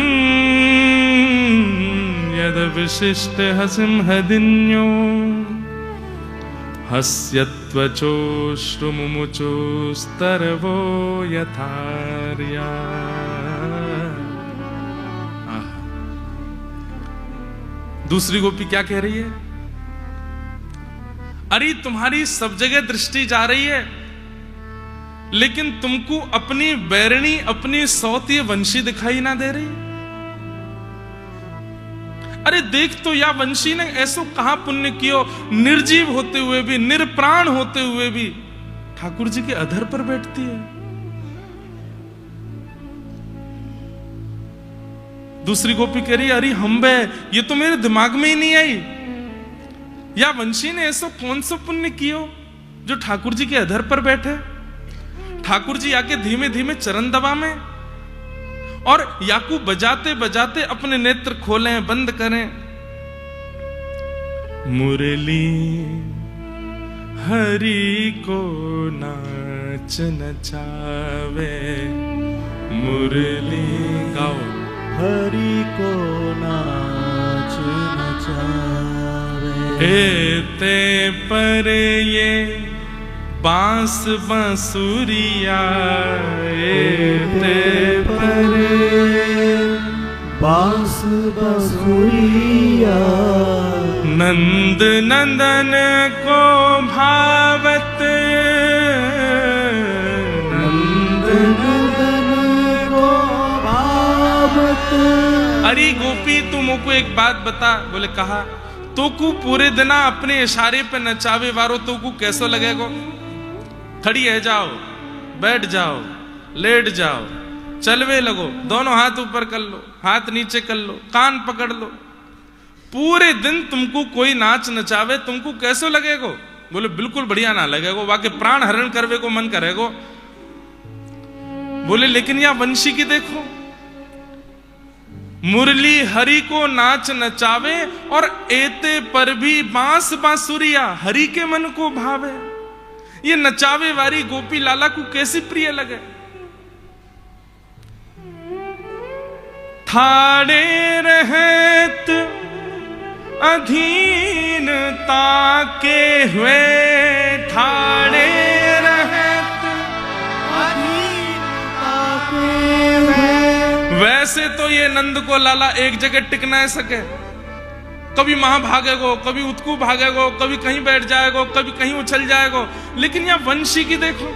यद् विशिष्ट हसिंहदिन्यो हस्यत्वचोश्रुमुमुचोस्तर्वो यथार्या। दूसरी गोपी क्या कह रही है? अरे तुम्हारी सब जगह दृष्टि जा रही है, लेकिन तुमको अपनी बैरणी, अपनी सौतीय वंशी दिखाई ना दे रही। अरे देख तो या वंशी ने ऐसो कहां पुण्य कियो, निर्जीव होते हुए भी, निरप्राण होते हुए भी ठाकुर जी के अधर पर बैठती है। दूसरी गोपी कह रही, अरे हम्बे, ये तो मेरे दिमाग में ही नहीं आई। या वंशी ने ऐसो कौन सा पुण्य कियो जो ठाकुर जी के अधर पर बैठे। ठाकुर जी आके धीमे धीमे चरण दबा में और याकू बजाते बजाते अपने नेत्र खोलें, बंद करें। मुरली हरि को नाच नचावे, मुरली गाओ। हरि को नाच नचावे, एते पर ये बांस बांसुरिया, एते पर बांस बांसुरिया, नंद नंदन को भावत, नंद नंदन को भावत। अरे गोपी तुम को एक बात बता। बोले कहा, तो को पूरे दिना अपने इशारे पे नचावे वारो तो को कैसो लगेगो? खड़ी है जाओ, बैठ जाओ, लेट जाओ, चलवे लगो, दोनों हाथ ऊपर कर लो, हाथ नीचे कर लो, कान पकड़ लो। पूरे दिन तुमको कोई नाच नचावे, तुमको कैसो लगेगो? बोले बिल्कुल बढ़िया ना लगेगो, वाके प्राण हरण करवे को मन करेगो। बोले लेकिन या वंशी की देखो, मुरली हरि को नाच नचावे और एते पर भी बांस बांसुरिया हरि के मन को भावे। ये नचावे वाली गोपी लाला को कैसी प्रिय लगे। थाड़े रहत अधीनता के हुए, ठाणे रहत अधीनता के हुए। वैसे तो ये नंद को लाला एक जगह टिक ना सके, कभी वहां भागेगो, कभी उत्कू भागेगो, कभी कहीं बैठ जाएगो, कभी कहीं उछल जाएगो। लेकिन यह वंशी की देखो,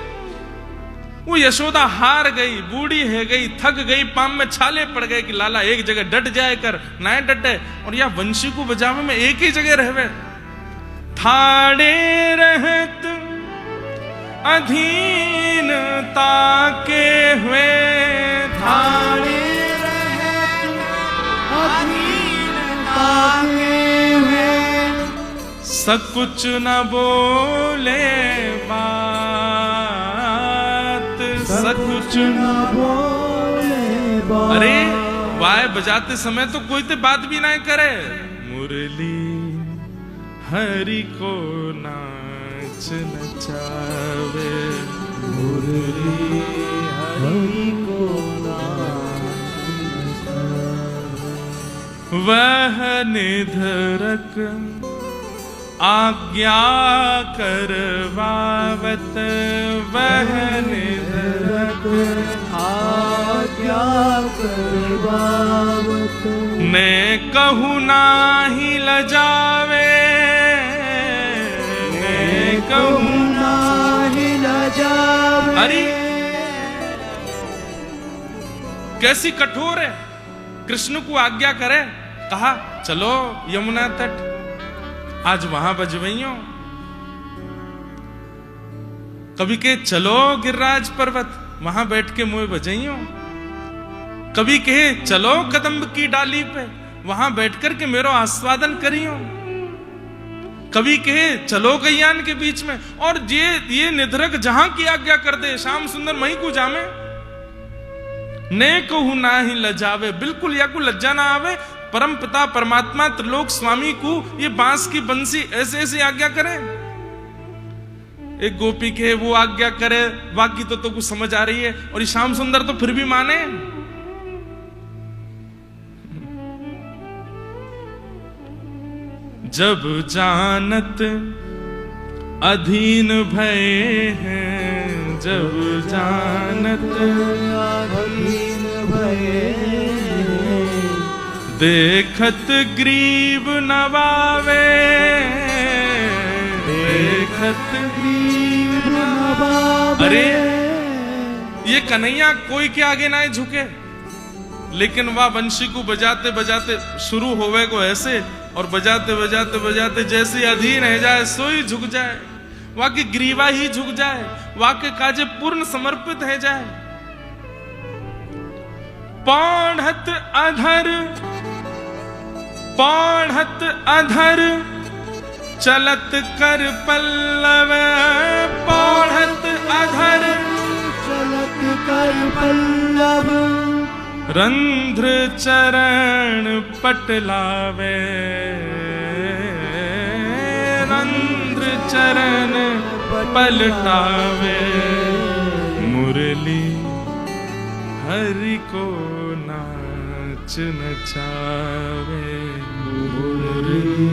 वो यशोदा हार गई, बूढ़ी है गई, थक गई, पाम में छाले पड़ गए कि लाला एक जगह डट जाए कर, ना डटे। और यह वंशी को बजावे में एक ही जगह रहवे। थाड़े रहत अधीनता के हुए, थाड़े रहत अधीनता के हुए। सकुच न बोले बात, सकुच न बोले बात। अरे वाय बजाते समय तो कोई तो बात भी ना करे। मुरली हरि को नाच नचावे, मुरली हरि को नाच नचावे। वह निधरक आज्ञा करवावत, वह निधरक आज्ञा करवावत। ने कहूँ नाही लजावे, ने कहूँ नाही लजावे। अरे कैसी कठोर है। कृष्ण को आज्ञा करे, कहा चलो यमुना तट, आज वहां बजवइयो। कभी के चलो गिरिराज पर्वत, वहां बैठ के मुँह बजइयो। कभी कहे चलो कदम्ब की डाली पे, वहां बैठकर के मेरो आस्वादन करियो। कभी कहे चलो गैयान के बीच में, और ये निधरक जहां की आज्ञा कर दे, श्याम सुंदर मही को जामे। ने कहू ना ही लजावे, बिल्कुल या को लज्जा ना आवे। परम पिता परमात्मा त्रिलोक स्वामी को ये बांस की बंसी ऐसे ऐसे आज्ञा करे। एक गोपी के वो आज्ञा करे, बाकी तो कुछ समझ आ रही है, और ये श्याम सुंदर तो फिर भी माने। जब जानत अधीन भये हैं, जब जानत अधीन भये देखत ग्रीव नवावे, देखत ग्रीव नवावे। अरे ये कन्हैया कोई के आगे ना झुके, लेकिन वह बंशी को बजाते बजाते शुरू होवे को ऐसे, और बजाते बजाते बजाते जैसे अधीन है जाए सोई झुक जाए, वह की ग्रीवा ही झुक जाए, वह के काजे पूर्ण समर्पित है जाए। पौढ़त अधर, पौढ़त अधर चलत कर पल्लव, पौढ़त अधर चलत कर पल्लव। रंध्र चरण पटलावे, रंध्र चरण पलटावे। मुरली हरि को नाच नचावे, मुरली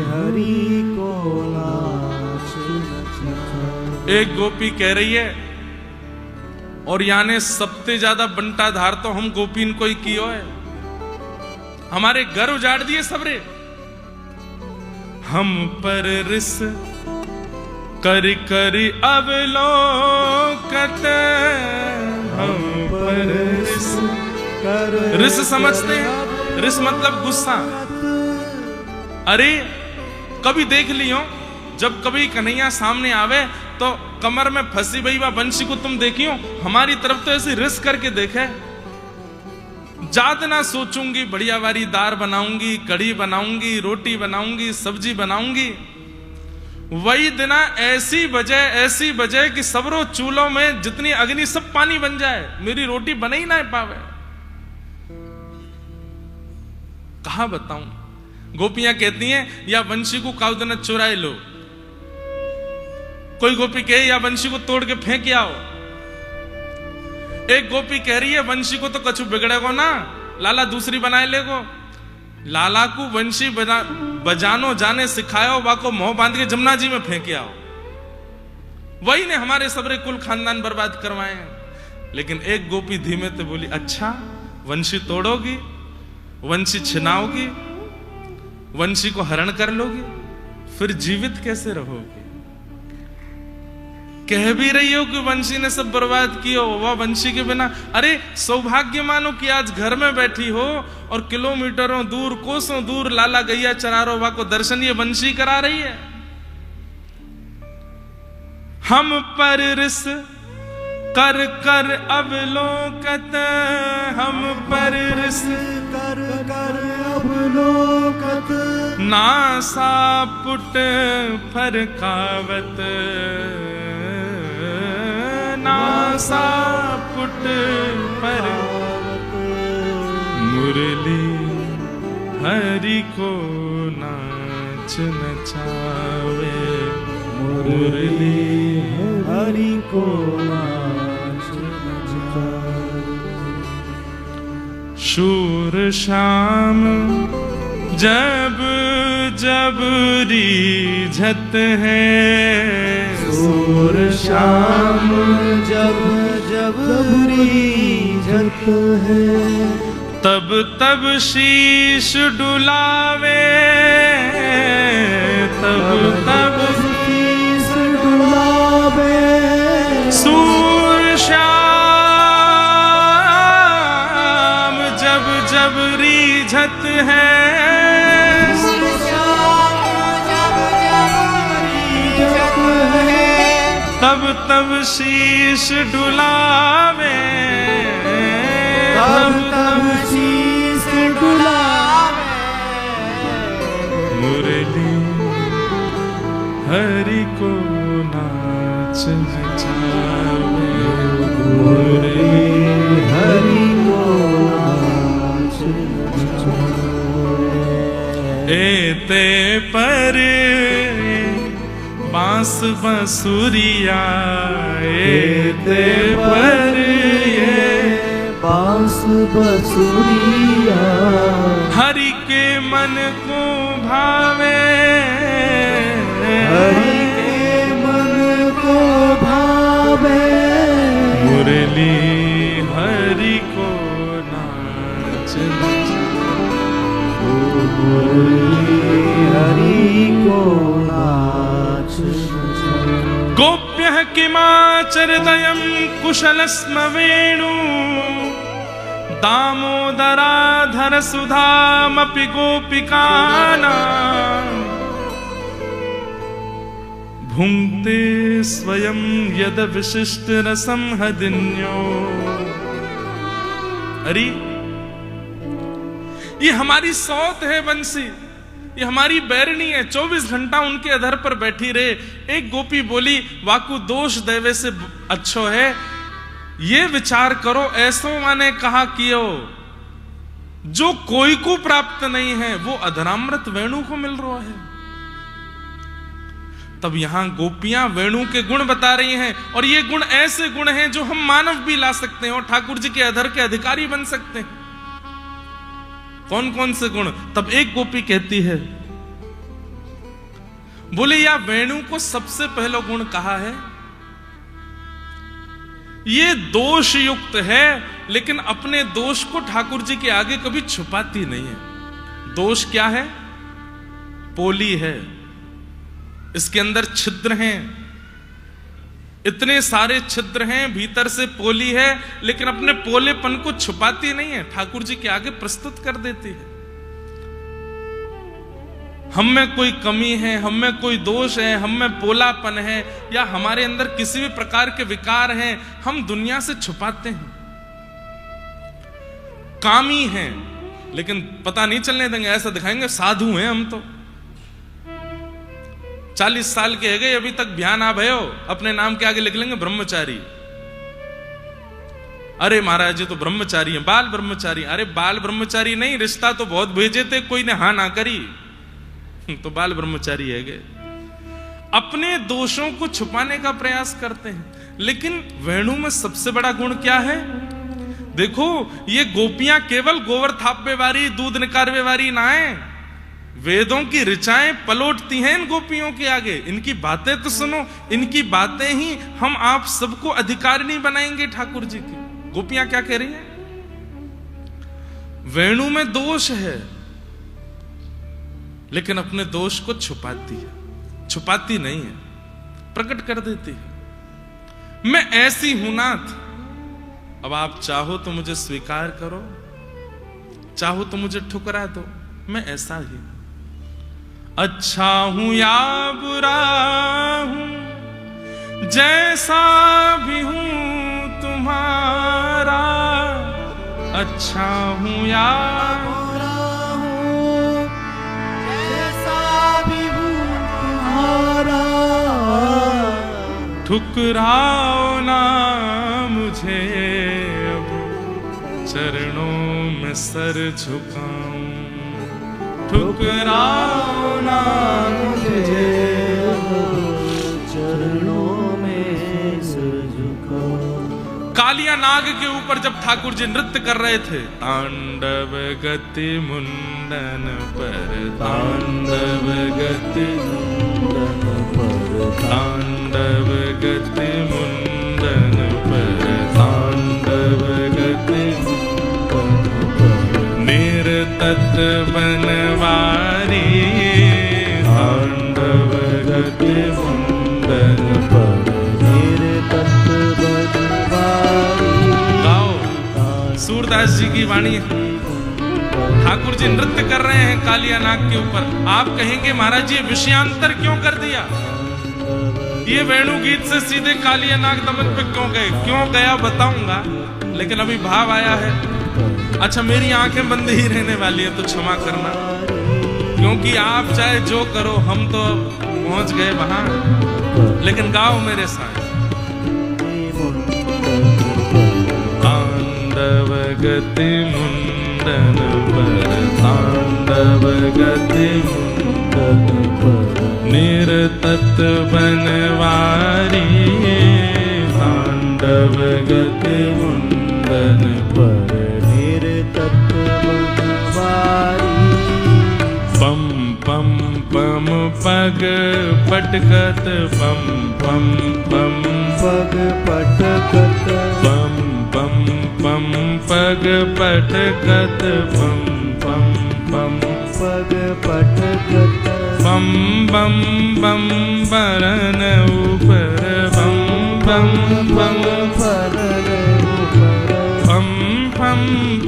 हरि को नाच नचावे। एक गोपी कह रही है, और याने सबसे ज्यादा बंटा धार तो हम गोपीन को ही कियो है, हमारे घर उजाड़ दिए सबरे। हम पर रिस करी करी अवलोकत, हम पर रिस कर रिस समझते हैं? रिस मतलब गुस्सा। अरे कभी देख लियो, जब कभी कन्हैया सामने आवे तो कमर में फंसी हुई वह बंशी को तुम देखियो, हमारी तरफ तो ऐसे रिस करके देखे। ज्यादा ना सोचूंगी, बढ़िया वारी दाल बनाऊंगी, कढ़ी बनाऊंगी, रोटी बनाऊंगी, सब्जी बनाऊंगी। वही दिना ऐसी बजे कि सबरो चूल्हों में जितनी अग्नि सब पानी बन जाए, मेरी रोटी बने ही ना पावे। कहा बताऊं, गोपियां कहती हैं या वंशी को काउदना चुराए लो, कोई गोपी कहे या वंशी को तोड़ के फेंक आओ। एक गोपी कह रही है वंशी को तो कछु बिगड़ेगो ना, लाला दूसरी बनाए लेगो। लाला को वंशी बजानो जाने सिखाओ, वाको मोह बांध के जमुना जी में फेंक आओ। वही ने हमारे सबरे कुल खानदान बर्बाद करवाए हैं। लेकिन एक गोपी धीमे से बोली, अच्छा वंशी तोड़ोगी, वंशी छिनाओगी, वंशी को हरण कर लोगी, फिर जीवित कैसे रहोगी? कह भी रही हो कि वंशी ने सब बर्बाद किया, वह वंशी के बिना। अरे सौभाग्य मानो कि आज घर में बैठी हो और किलोमीटरों दूर, कोसों दूर लाला गैया चरा रो, वह को दर्शन ये वंशी करा रही है। हम पर रिस कर कर अवलोकत, हम पर रिस कर कर अवलोकत। नासा पुट फरकावत, नासा पुट पर मुरली हरि को नाच नचावे, मुरली हरि को नाच नचावे। शूर श्याम जब जब रीझत है, शूर श्याम जब जब रीझत है, तब तब शीश डुलावे, तब तब शीश डुलावे। शूर श्याम जब जब रीझत है, तब तब शीश डुलावे, तब तब शीश डुलावे। मुरली हरि को नाच नचावे, मुरली हरि को नाच नचावे। एते पर बांस बंसुरिया, एते पर बांस बंसुरिया, हरि के मन को भावे, हरि के मन को भावे, मुरली हरि को नाच मुरली हरि को नाच। गोप्यः किमाचरदयं कुशलस्म वेणु, दामोदराधर सुधामपि गोपिकानां, भुङ्क्ते स्वयं यद विशिष्ट रसं हदिन्यो। अरे ये हमारी सौत है बंसी, ये हमारी बैरनी है, 24 घंटा उनके अधर पर बैठी रहे। एक गोपी बोली, वाकु दोष देवे से अच्छो है, ये विचार करो, ऐसो माने कहा कियो जो कोई को प्राप्त नहीं है, वो अधरामृत वेणु को मिल रहा है। तब यहां गोपियां वेणु के गुण बता रही हैं, और ये गुण ऐसे गुण हैं जो हम मानव भी ला सकते हैं और ठाकुर जी के अधर के अधिकारी बन सकते हैं। कौन कौन से गुण? तब एक गोपी कहती है, बोले या वेणु को सबसे पहला गुण कहा है, ये दोष युक्त है, लेकिन अपने दोष को ठाकुर जी के आगे कभी छुपाती नहीं है। दोष क्या है? पोली है, इसके अंदर छिद्र हैं, इतने सारे छिद्र हैं, भीतर से पोली है, लेकिन अपने पोलेपन को छुपाती नहीं है, ठाकुर जी के आगे प्रस्तुत कर देती है। हम में कोई कमी है, हम में कोई दोष है, हम में पोलापन है, या हमारे अंदर किसी भी प्रकार के विकार हैं, हम दुनिया से छुपाते हैं। कामी हैं, लेकिन पता नहीं चलने देंगे, ऐसा दिखाएंगे साधु हैं हम तो। 40 साल के है गए, अभी तक ध्यान आ भयो, अपने नाम के आगे लिख लेंगे ब्रह्मचारी। अरे महाराज जी तो ब्रह्मचारी हैं, बाल ब्रह्मचारी। अरे बाल ब्रह्मचारी नहीं, रिश्ता तो बहुत भेजे थे, कोई ने हाँ ना करी तो बाल ब्रह्मचारी है गए। अपने दोषों को छुपाने का प्रयास करते हैं, लेकिन वेणु में सबसे बड़ा गुण क्या है? देखो, ये गोपियां केवल गोवर थापे वारी, दूध निकारवे वारी ना है, वेदों की ऋचाएं पलोटती हैं इन गोपियों के आगे। इनकी बातें तो सुनो, इनकी बातें ही हम आप सबको अधिकारिणी बनाएंगे ठाकुर जी की। गोपियां क्या कह रही हैं? वेणु में दोष है, लेकिन अपने दोष को छुपाती है, छुपाती नहीं है, प्रकट कर देती है। मैं ऐसी हूं नाथ, अब आप चाहो तो मुझे स्वीकार करो, चाहो तो मुझे ठुकरा दो, मैं ऐसा ही। अच्छा हूं या बुरा हूं, जैसा भी हूं तुम्हारा, अच्छा हूं या बुरा हूं, जैसा भी हूं तुम्हारा, ठुकराओ ना मुझे, अब चरणों में सर झुकाऊं, ठुकराओ ना मुझे, चरणों में सर झुकाऊं। कालिया नाग के ऊपर जब ठाकुर जी नृत्य कर रहे थे, तांडव गति मुंडन पर, तांडव गति मुंडन पर, तांडव गति मुंडन पर, तांडव गति निर्तत बनवारी, तांडव गति मुंडन पर, निर्तत बनवारी। गाओ, सूरदास जी की वाणी। ठाकुर जी नृत्य कर रहे हैं कालिया नाग के ऊपर। आप कहेंगे महाराज जी विषयांतर क्यों कर दिया? ये वेणु गीत से सीधे कालिया नाग दमन पे क्यों गए? क्यों गया बताऊंगा, लेकिन अभी भाव आया है। अच्छा, मेरी आंखें बंद ही रहने वाली है तो क्षमा करना, क्योंकि आप चाहे जो करो, हम तो पहुंच गए वहां। लेकिन गाओ मेरे साथ, तांडव गति मुंडन मुंडन पर तांडव गति मुंडन पर निरतत बनवारी तांडव गति मुंडन पर निरतत बनवारी पम पम पम पग पटकत पम पम पम पग पटकत पम पम पम पग पटकत पम पम पम पग पटकत बम बम बम बरन ऊपर बम बम बम फरन ऊपर फम फम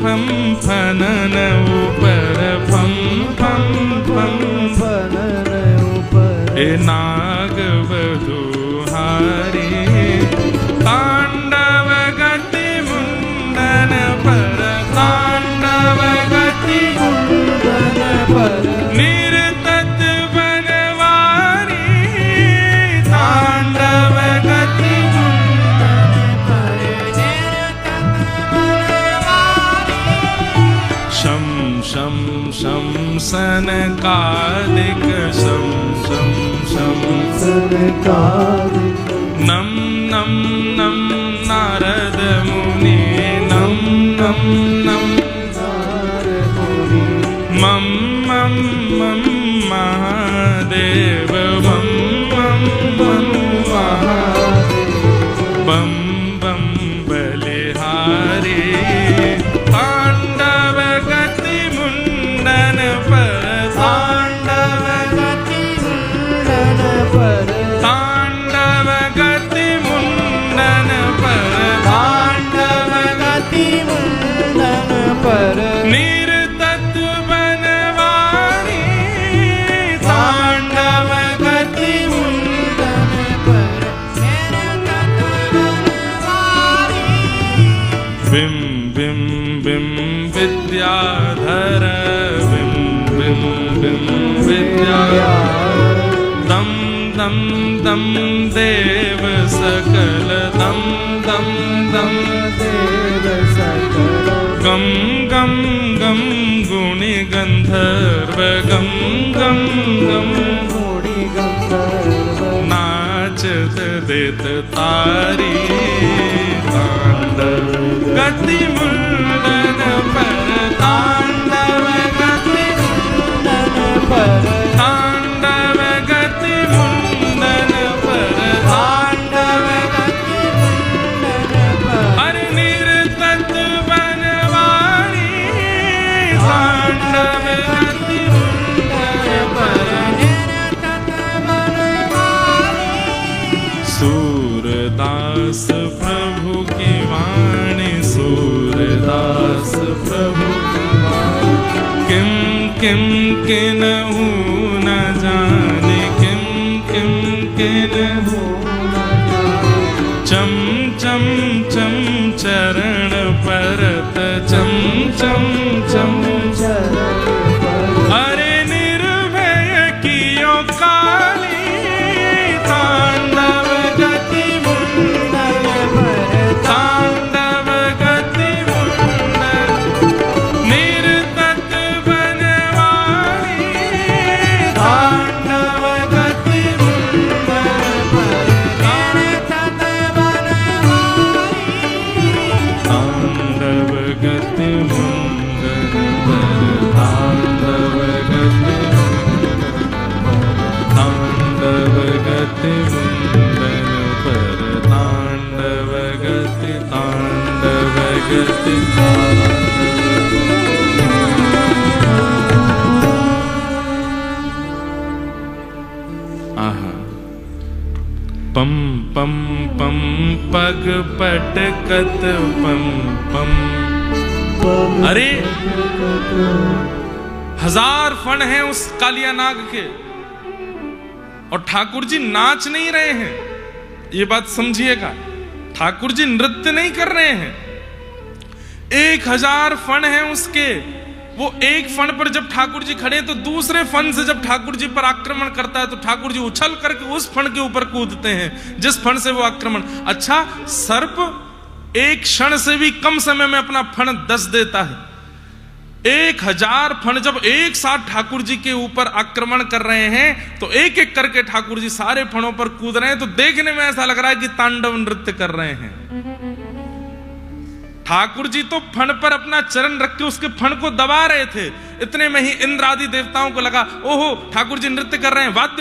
फम फनन ऊपर फम फम फम फरन ऊपर ए नाग बधुहारी तांडव गति मुंडन पर तांडव गति मुंडन पर निरतत बनवारी तांडव गति मुंडन पर शम शम शम सनकादिक शम शम शम सनकादिक नम नम नम नारद मुनि नम नम नम नारद मुनि मम मम मम महादेव मम मम मम महादेव बम बम बलिहारी तांडव गति मुंडन पर तांडव गति मुंडन पर तांडव गति मुंडन पर तांडव गति मुंडन पर निरतत बनवारी तांडव गति मुंडन पर बिम बिम बिम विद्याधर बिम बिम बिम विद्याधर दम दम दम देव सकल दम दम दम देव सकल गम गम गम गुणि गंधर्व गम गम गम मुनि गंधर्व नाचत देत तारी तांडव गति मुंडन पर तांडव गति मुंडन पर तांडव गति मुंडन पर तांडव गति मुंडन पर हरि निरतत बनवारी तांडव गति मुंडन पर सूरदास प्रभु की वाणी सूरदास प्रभु की वाणी किम किम किन्हु न जाने किम किम किन्हु चम चम चम चरण परत चम चम चम चरण पर अरे निर्भय कियो काली तांडव गति मुंडन पर तांडव गति मुंडन निरतत बनवारी तांडव गति मुंडन पर निरतत बनवारी तांडव गति मुंडन पर तांडव गति तांडव गति मुंडन पर तांडव गति आहा पम पम पम पग पटकत पम पम अरे हजार फण हैं उस कालिया नाग के और ठाकुर जी नाच नहीं रहे हैं। ये बात समझिएगा, ठाकुर जी नृत्य नहीं कर रहे हैं। 1000 फण हैं उसके, वो एक फण पर जब ठाकुर जी खड़े तो दूसरे फण से जब ठाकुर जी पर आक्रमण करता है तो ठाकुर जी उछल करके उस फण के ऊपर कूदते हैं जिस फण से वो आक्रमण। अच्छा, सर्प एक क्षण से भी कम समय में अपना फण दस देता है, 1000 फण जब एक साथ ठाकुर जी के ऊपर आक्रमण कर रहे हैं तो एक एक करके ठाकुर जी सारे फणों पर कूद रहे हैं, तो देखने में ऐसा लग रहा है कि तांडव नृत्य कर रहे हैं। ठाकुर जी तो फण पर अपना चरण रख के उसके फण को दबा रहे थे। इतने में ही इंद्र आदि देवताओं को लगा, ओहो ठाकुर जी नृत्य कर रहे हैं, वाद्य